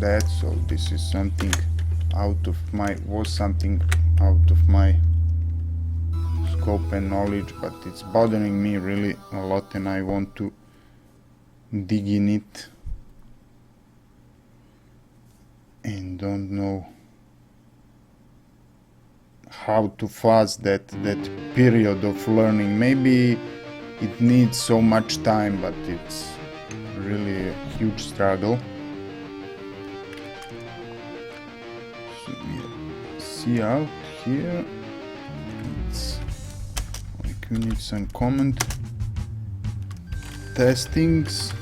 that, so this is something out of my scope and knowledge, but it's bothering me really a lot, and I want to dig in it, and don't know how to fast that period of learning. Maybe it needs so much time, but it's really a huge struggle. So we see out here, it's like we need some comment testings.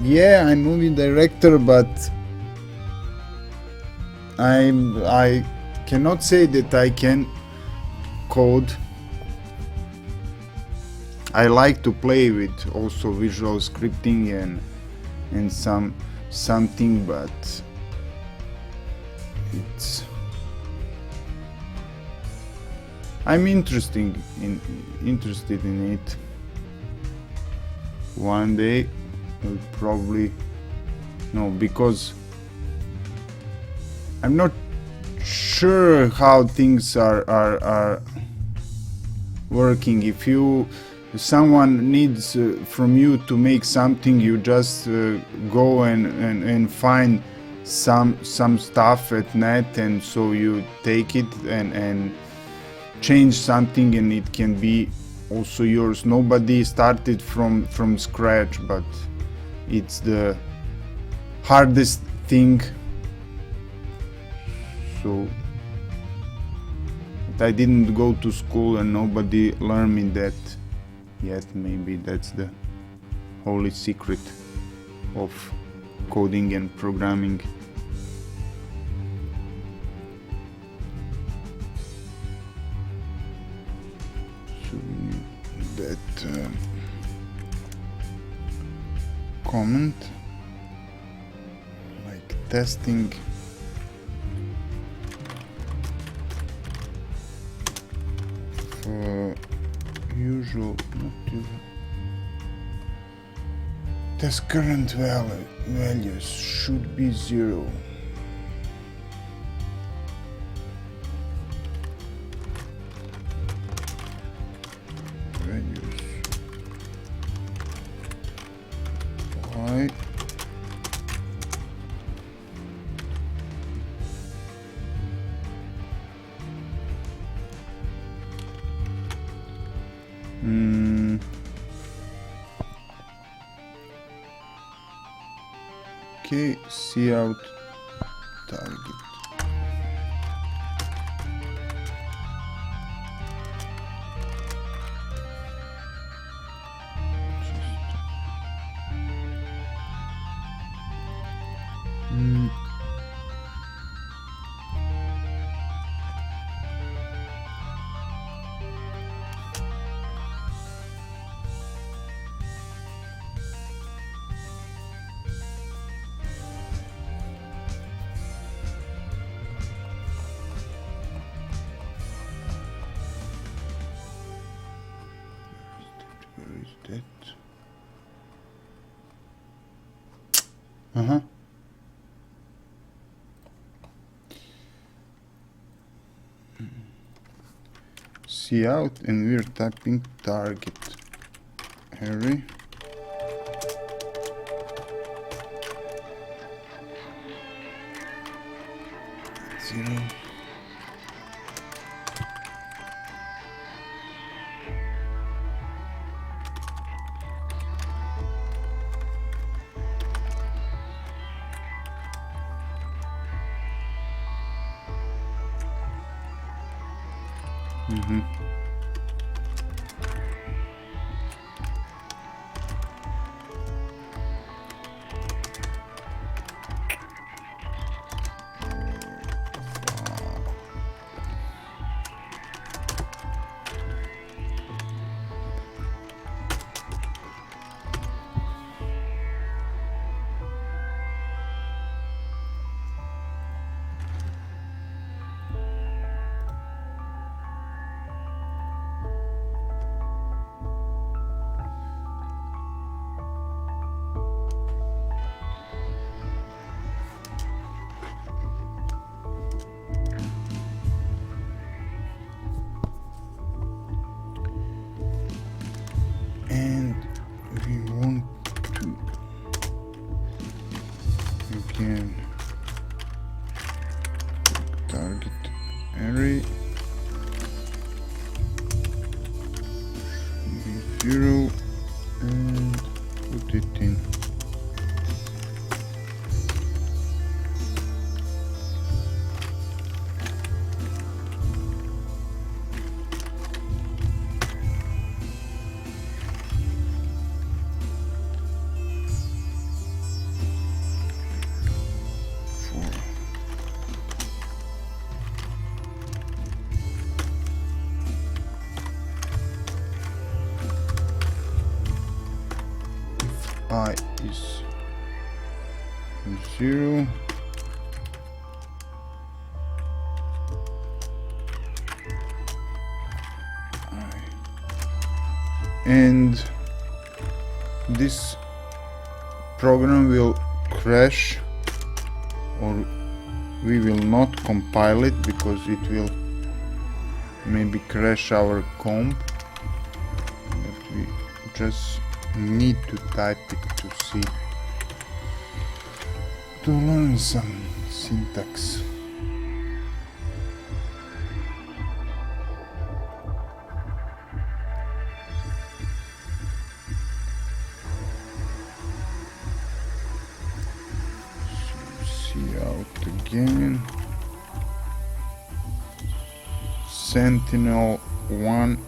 Yeah, I'm movie director, but I cannot say that I can code. I like to play with also visual scripting and something, but it's, I'm interested in it. One day I'll probably no, because I'm not sure how things are working. If someone needs from you to make something, you just go and find some stuff at net, and so you take it and change something, and it can be also yours. Nobody started from scratch, but it's the hardest thing. So I didn't go to school and nobody learned me that yet. Maybe that's the holy secret of coding and programming. So we need that comment, like testing. For usual, not usual. Test current values should be 0. Values y okay, see out target. Where is that? See out, and we're typing target array. Zero. And we want to again target array 0 and put it in. I is 0. And this program will crash, or we will not compile it because it will maybe crash our comp, but we just need to type it to see, to learn some syntax. See out again. Sentinel 1.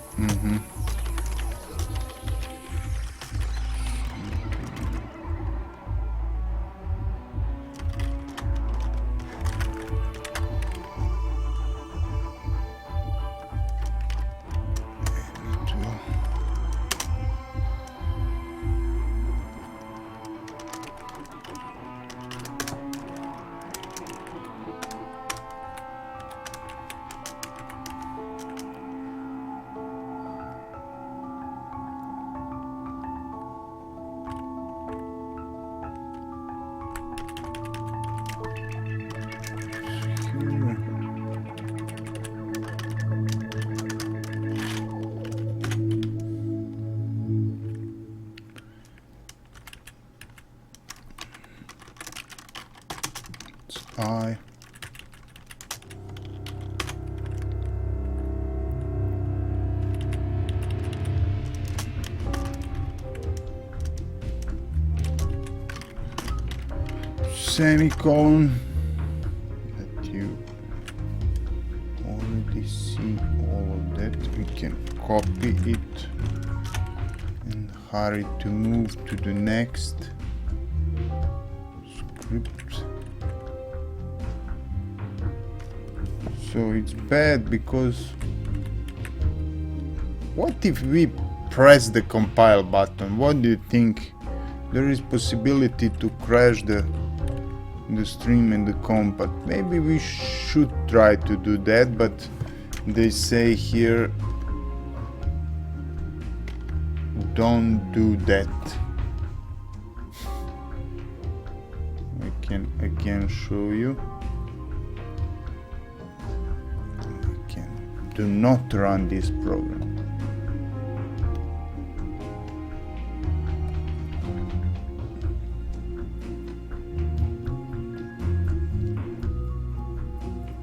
I. Semicolon. That you already see all of that. We can copy it and hurry to move to the next script. So it's bad because what if we press the compile button? What do you think? There is possibility to crash the stream and the comp, but maybe we should try to do that, but they say here don't do that. I can again show you. I can do not run this program.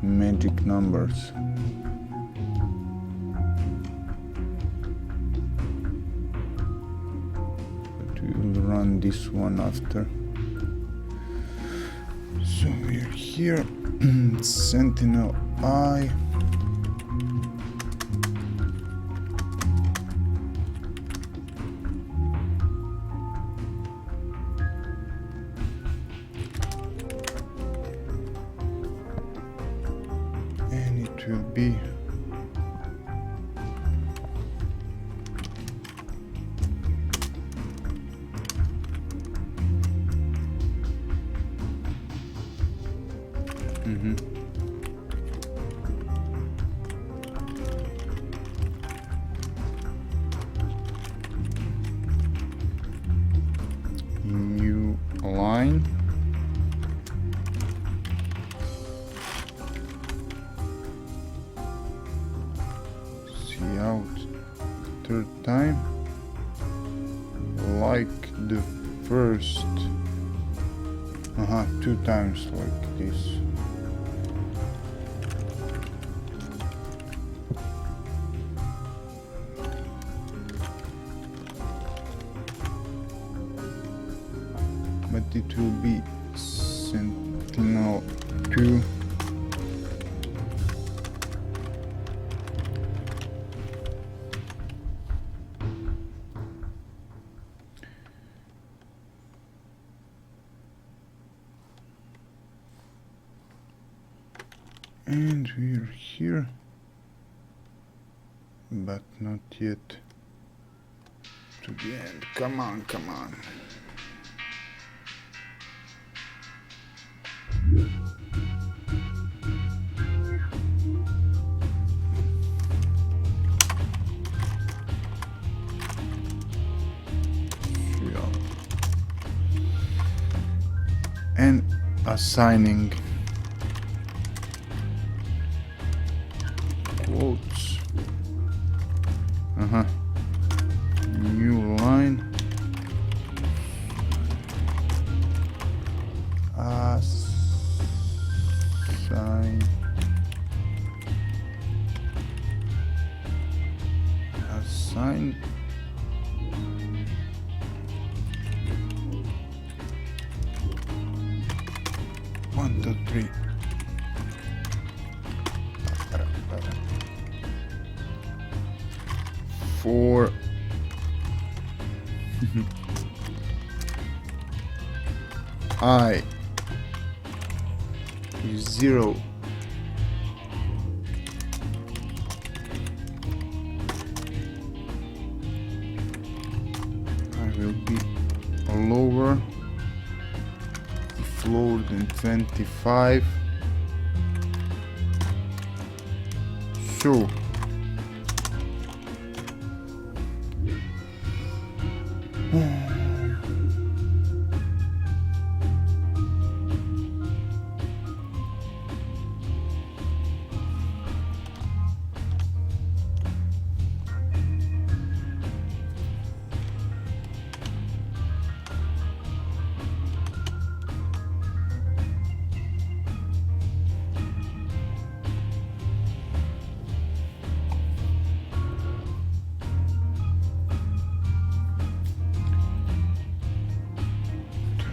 Magic numbers. But we will run this one after. So we're here. Sentinel I. Will be new line. Out third time like the first 2 times like this. But it will be Sentinel 2. And we're here, but not yet to the end. Come on, come on. Yeah. And assigning quotes. New line. Assign. One, two, three. Four. I 0 I will be lower if lower than 25. So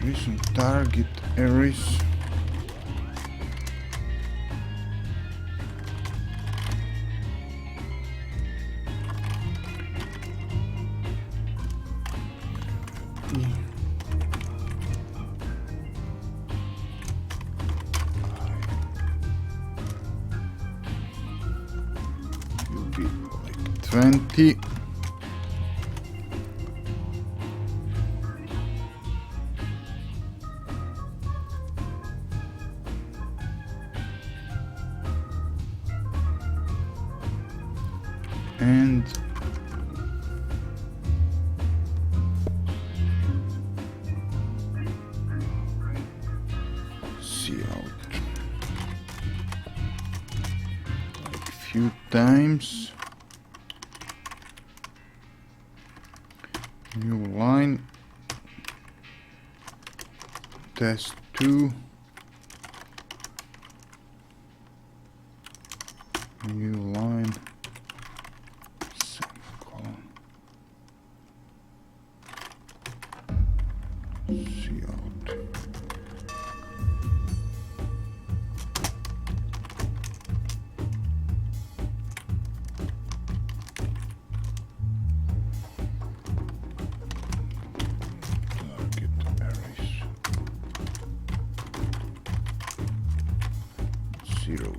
recent target areas. Will be like 20. And see out like a few times. New line, test 2, new line, semicolon, see out. Target areas 0.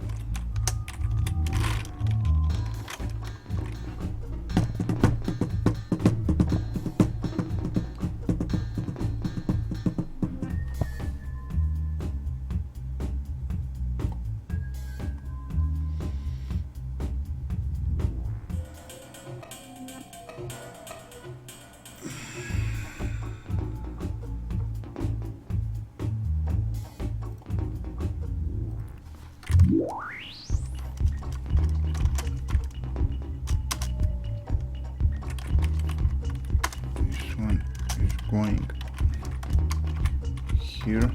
This one is going here. And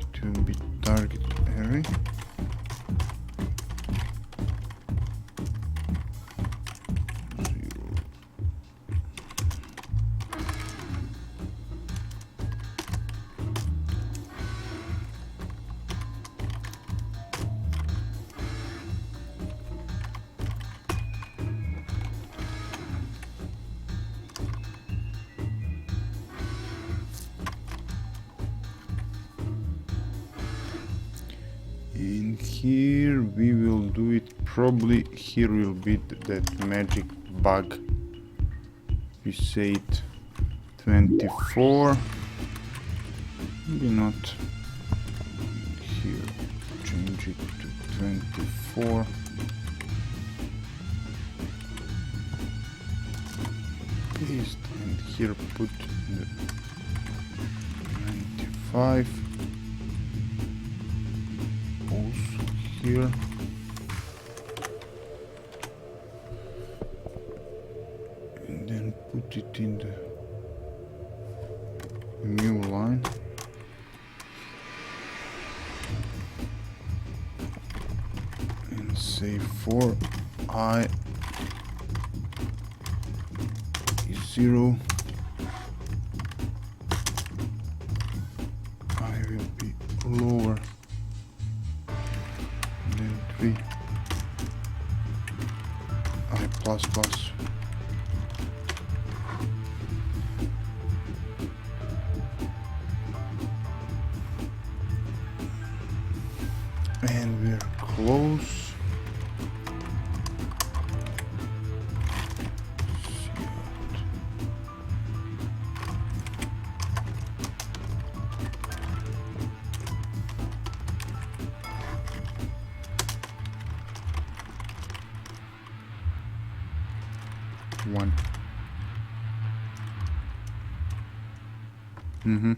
it will be target area. Zero. In here we will do it, probably here will be that magic bug. We say it 24, maybe not here, change it to 24. Paste and here put the 95. Also here. And then put it in the new line. And say for I is 0. I will be lower than 3. I plus plus. And we're close. One. Where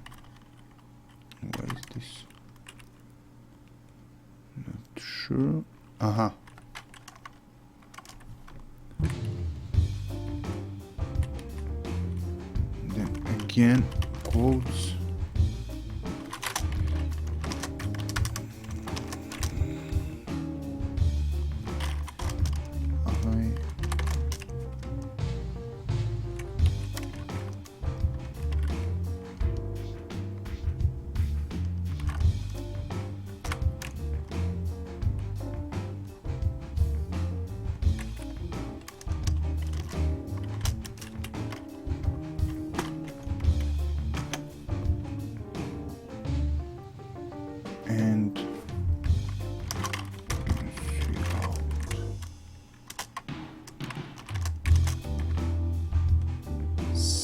is this? Not sure. Aha. Then again, quotes.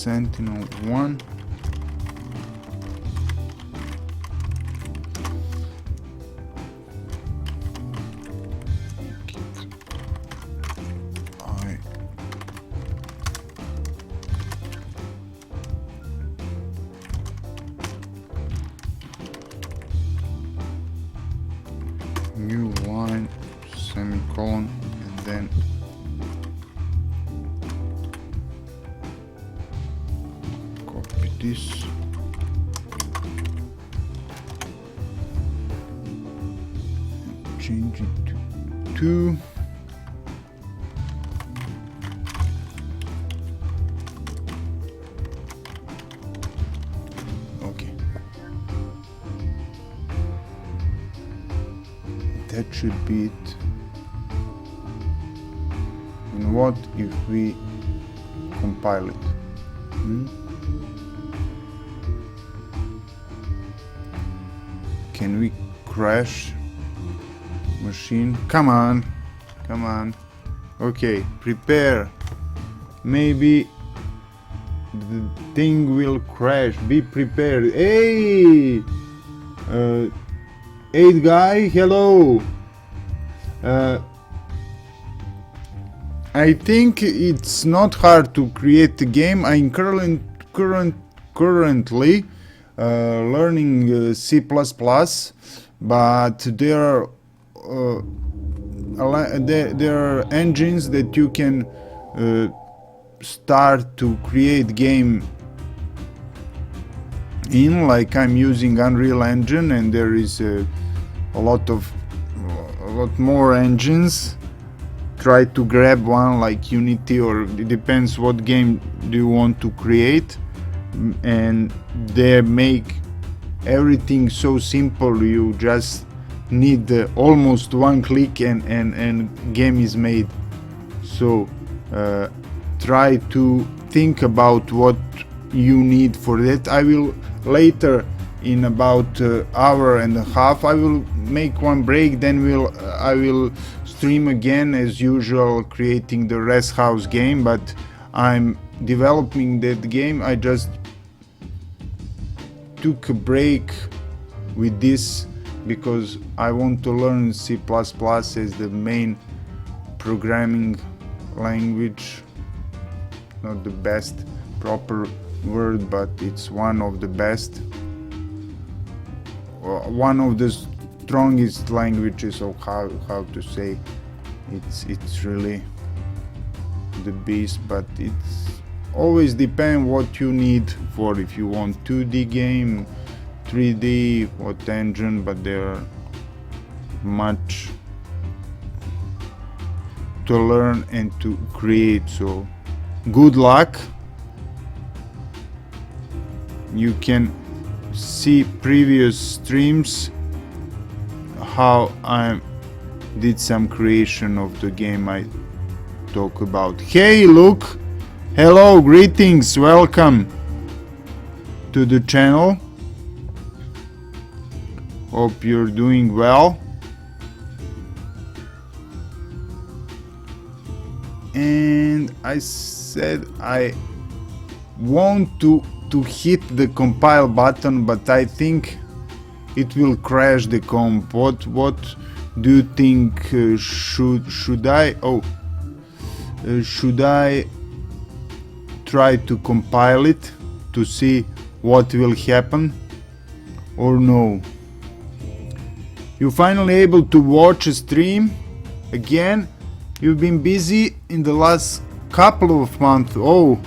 Sentinel-1. New line, semicolon, and then copy this. Change it to 2. Okay. That should be it. And what if we compile it? Can we crash machine? Come on, come on. Okay, prepare. Maybe the thing will crash. Be prepared. Hey, 8 guy, hello. I think it's not hard to create a game. I'm currently learning C++, but there are engines that you can start to create game in, like I'm using Unreal Engine, and there is a lot more engines. Try to grab one like Unity, or it depends what game do you want to create, and they make everything so simple. You just need almost one click and game is made. So try to think about what you need for that. I will later, in about hour and a half, I will make one break, then I will stream again as usual, creating the rest house game, but I'm developing that game. I just took a break with this because I want to learn C++ as the main programming language. Not the best proper word, but it's one of the best, one of the strongest languages, of how to say. It's really the beast, but it's always depend what you need for, if you want 2D game, 3D, what engine, but there are much to learn and to create. So good luck. You can see previous streams how I did some creation of the game I talk about. Hey, look, hello, greetings, welcome to the channel. Hope you're doing well. And I said I want to hit the compile button, but I think it will crash the comp. What do you think? Should I should I try to compile it to see what will happen, or no? You finally able to watch a stream again? You've been busy in the last couple of months. Oh,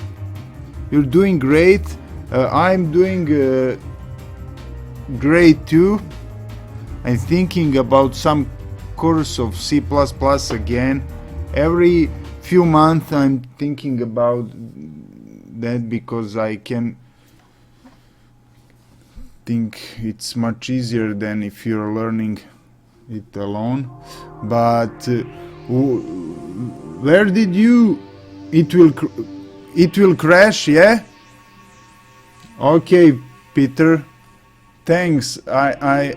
you're doing great. I'm doing great too. I'm thinking about some course of C++ again. Every few months I'm thinking about that, because I can think it's much easier than if you're learning it alone. But where did you... It will crash, yeah? Okay, Peter, thanks. I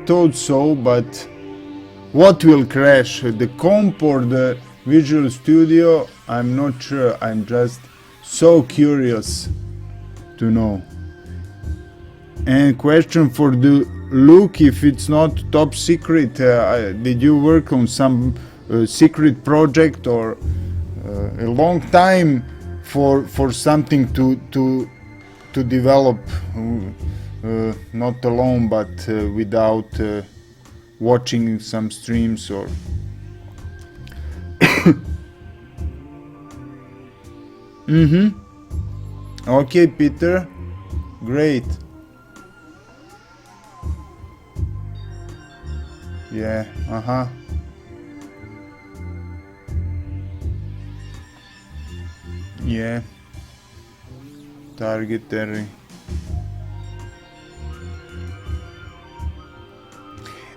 thought so, but what will crash? The comp or the Visual Studio? I'm not sure. I'm just So curious to know. And question for the Luke, if it's not top secret, did you work on some secret project or a long time for something to develop, not alone but without watching some streams or Okay, Peter, great. Yeah, yeah, targetary.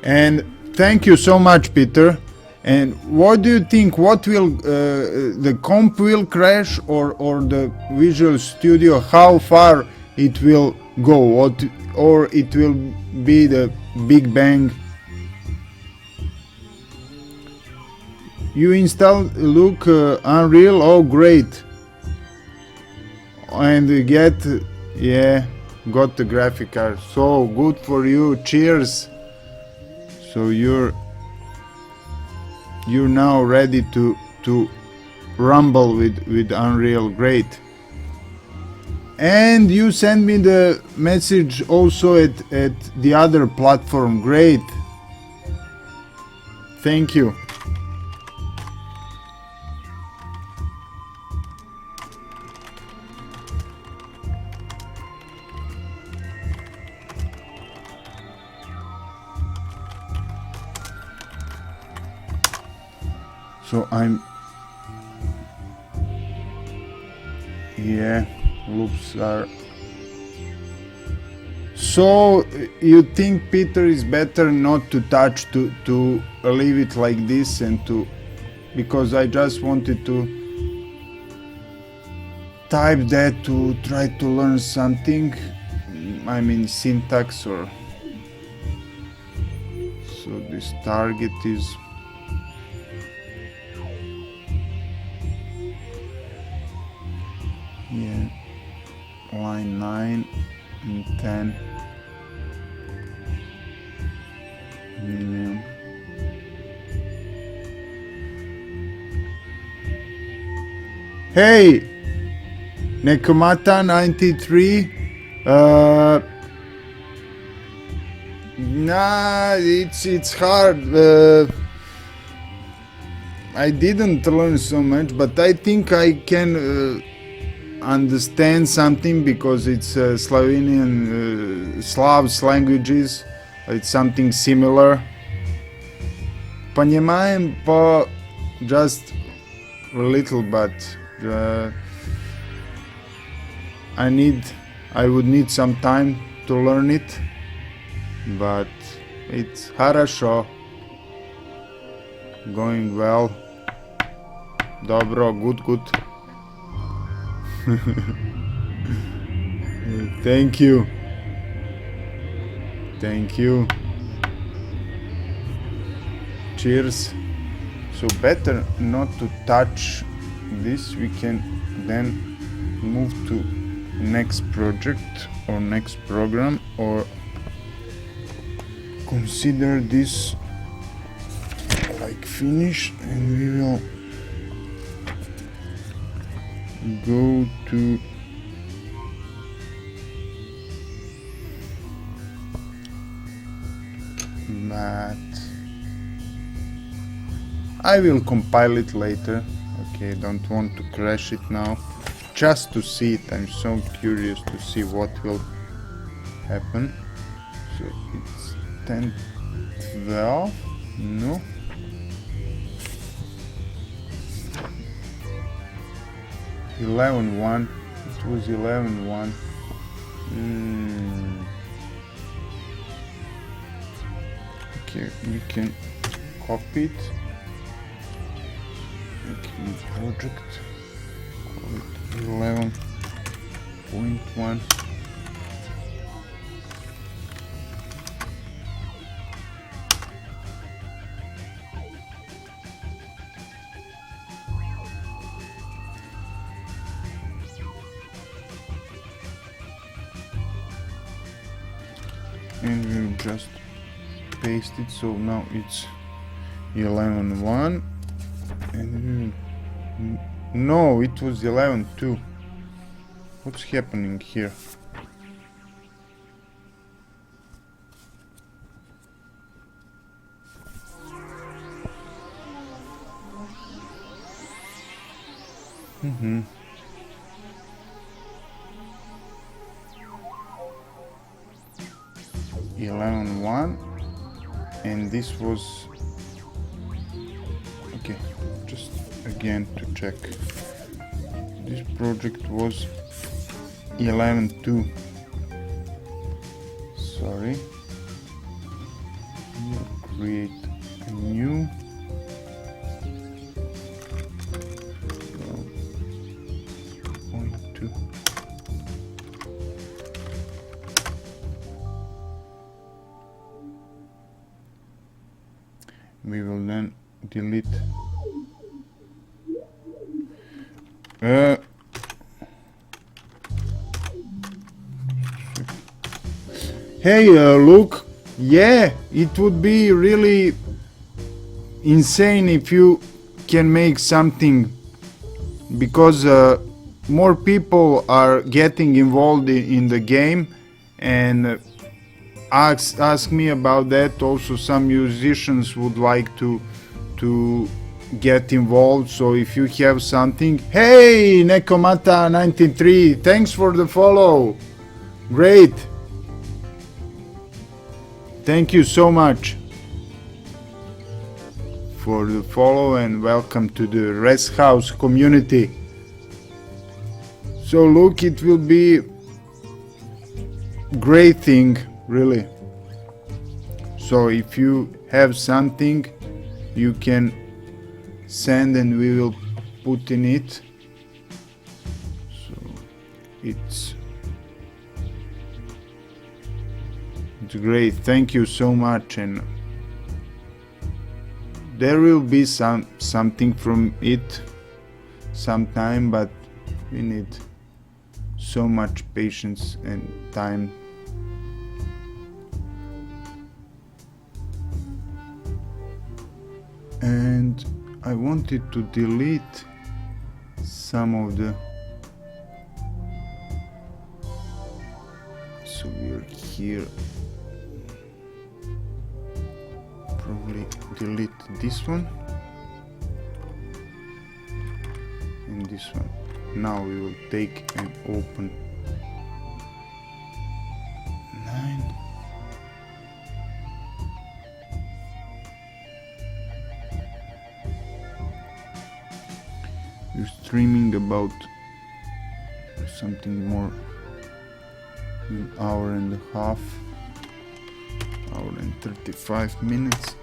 And thank you so much, Peter. And what do you think? What will the comp will crash or the Visual Studio? How far it will go? What or it will be the Big Bang? You install Look Unreal? Oh, great! And get got the graphic card. So good for you. Cheers. So you're now ready to rumble with Unreal. Great. And you send me the message also at the other platform. Great. Thank you. So loops are. So you think, Peter, is better not to touch, to leave it like this and to, because I just wanted to type that to try to learn something, I mean syntax or, so this target is line 9 and 10. Hey, Nekomata 93. Nah, it's hard. I didn't learn so much, but I think I can understand something because it's Slovenian, Slavs languages. It's something similar. Понимаем по just a little, but I would need some time to learn it, but it's хорошо, going well. Dobro, good. Thank you. Cheers. So better not to touch this. We can then move to next project or next program, or consider this like finished, and we will go to that. I will compile it later. Okay, don't want to crash it now. Just to see it, I'm so curious to see what will happen. So it's 10:12. No. (11:01). It was 11:01. Okay, we can copy it. Make new project. Call it 11.1. and we'll just paste it. So now it's 11.1 and no, it was 11.2. What's happening here? Mm-hmm. (11.1) and this was okay. Just again to check. This project was 11.2. Sorry. We'll create a new. We will then delete hey look, yeah, it would be really insane if you can make something, because more people are getting involved in the game and ask me about that. Also some musicians would like to get involved, so if you have something. Hey Nekomata 93, thanks for the follow. Great, thank you so much for the follow and welcome to the Rest House community. So look, it will be great thing, really. So if you have something, you can send and we will put in it. So it's great, thank you so much. And there will be something from it sometime, but we need so much patience and time. And I wanted to delete some of the, so we're here, probably delete this one and this one. Now we will take and open 9. We're streaming about something more than an hour and a half, hour and 35 minutes.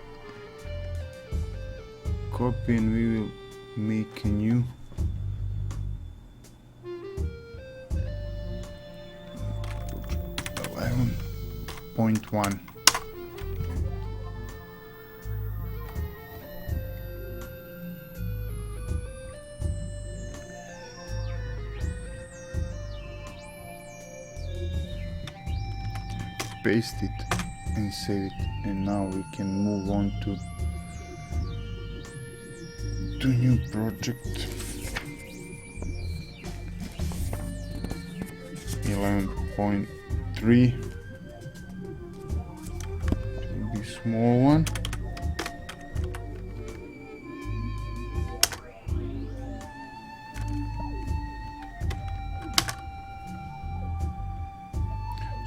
Copy and we will make a new. Point 1. Paste it and save it, and now we can move on to new project. 11.3. Small one.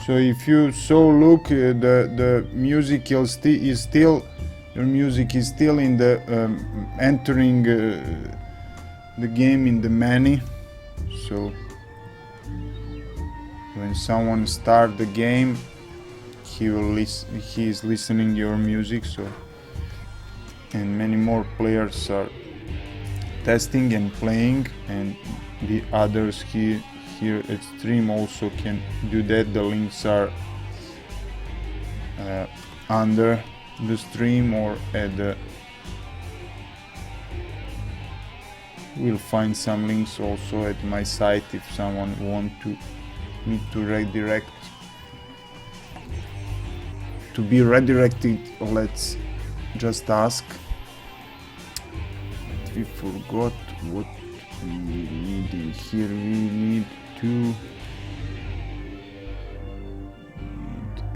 So if you look, the music is still, your music is still in the entering the game in the menu. So when someone start the game, he is listening your music. So, and many more players are testing and playing, and the others here at stream also can do that. The links are under the stream or at the, we'll find some links also at my site if someone want to me to redirect. to be redirected, let's just ask. But we forgot what we need in here. We need to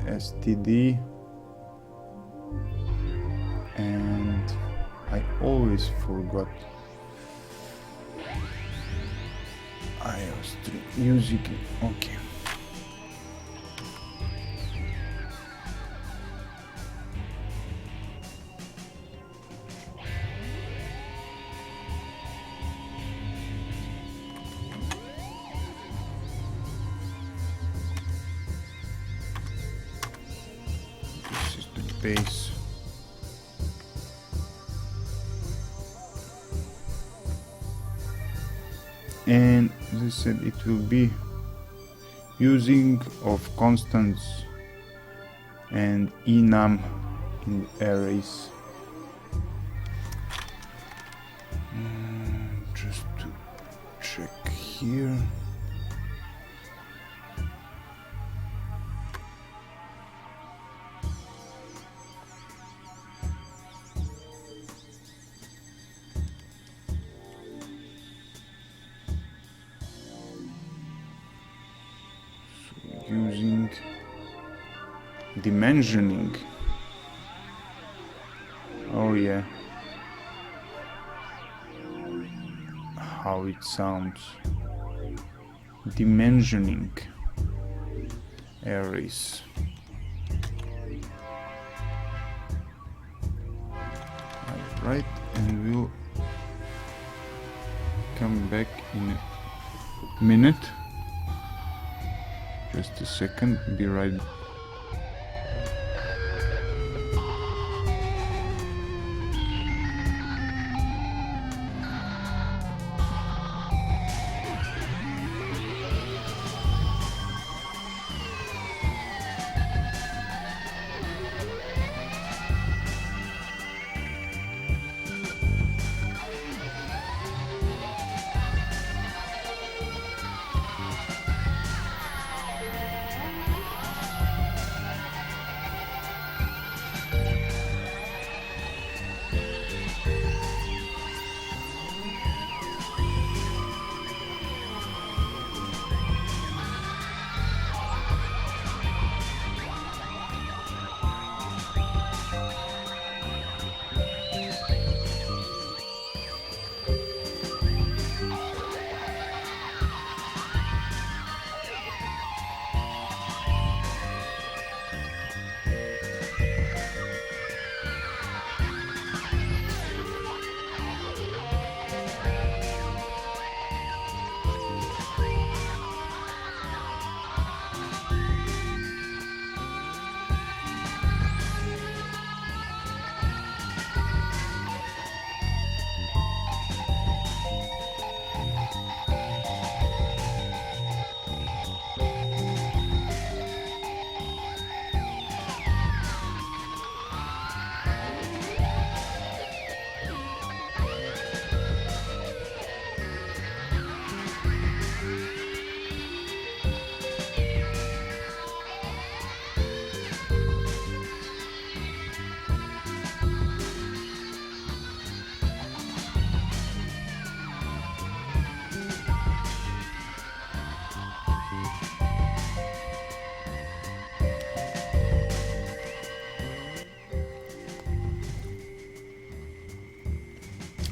std, and I always forgot iOS 3 music. Okay. This is the base. And as I said, it will be using of constants and enum in arrays. Just to check here. Using dimensioning. Oh yeah, how it sounds. Dimensioning arrays. Right, and we'll come back in a minute. Just a second, be right back.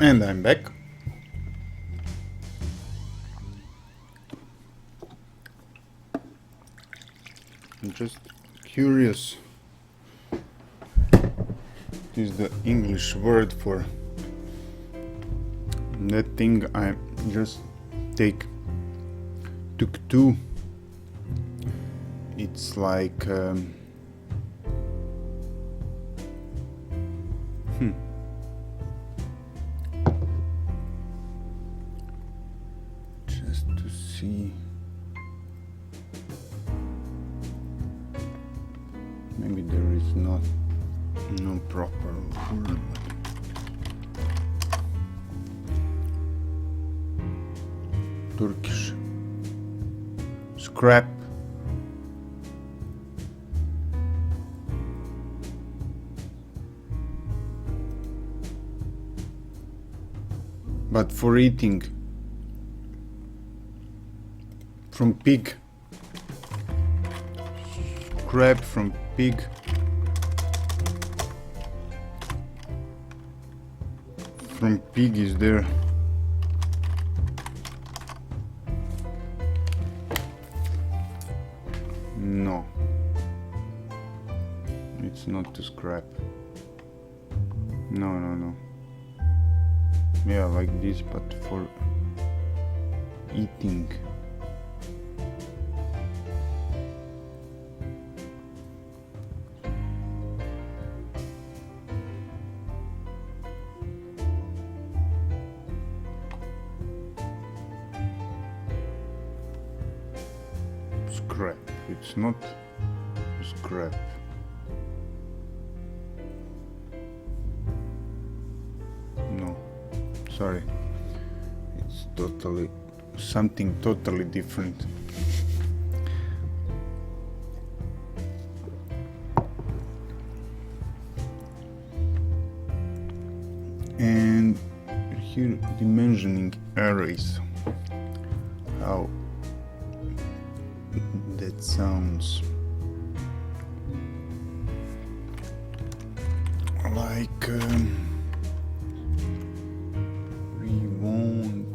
And I'm back. I'm just curious. Is the English word for that thing I just took two. It's like just to see. Maybe there is no proper word. Turkish. Scrap. but for eating from pig. Scrap from pig. From pig is there. No, it's not to scrap. No. Yeah, like this, but for eating. Scrap. It's not scrap. No, sorry. It's totally something totally different. And here dimensioning arrays. How that sounds like we want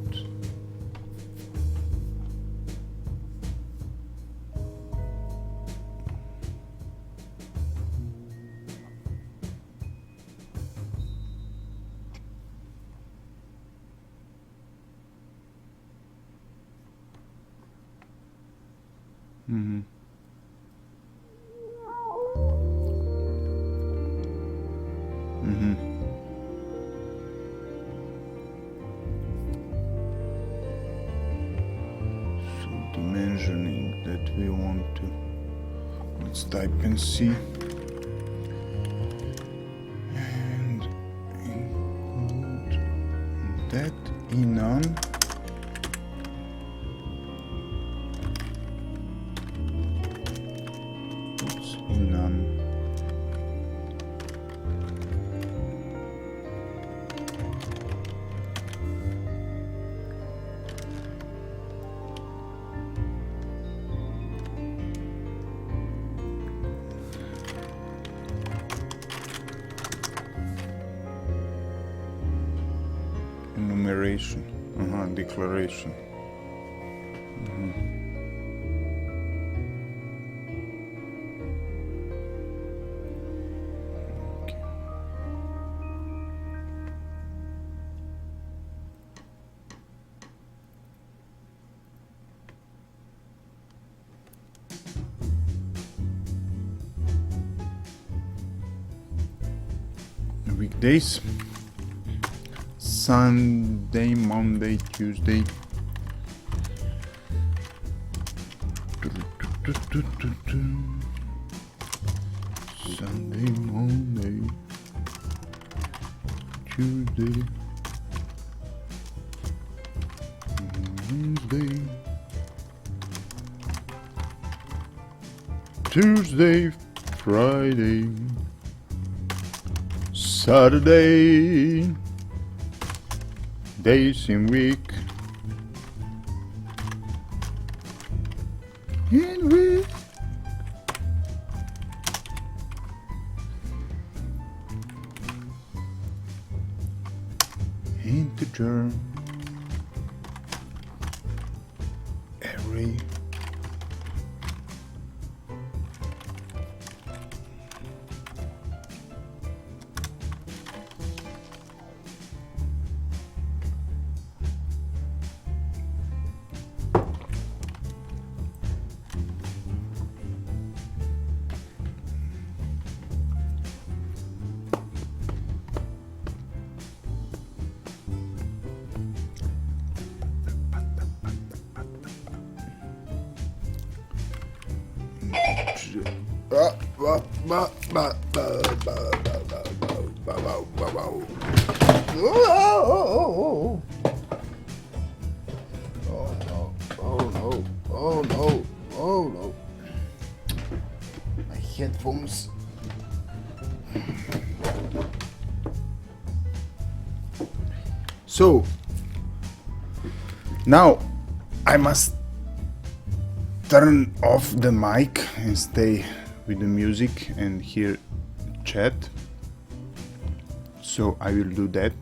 so dimensioning that we want to. Let's type and see. And include that in on. It's in on. Enumeration, declaration. Okay. Weekdays. Sunday, Monday, Tuesday. Sunday, Monday, Tuesday, Wednesday, Tuesday, Friday, Saturday. Days in week. In week. Integer. Array. Oh no. My headphones. So Now I must turn off the mic and stay with the music and hear chat. So I will do that.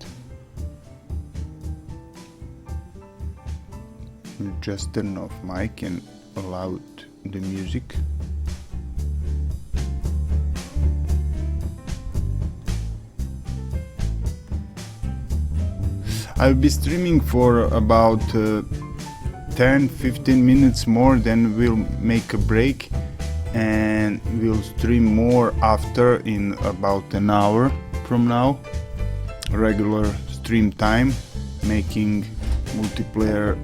We'll just turn off mic and allow the music. I'll be streaming for about 10-15 minutes more, then we'll make a break and we'll stream more after in about an hour from now. Regular stream time, making multiplayer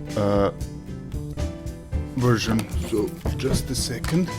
version. So just a second.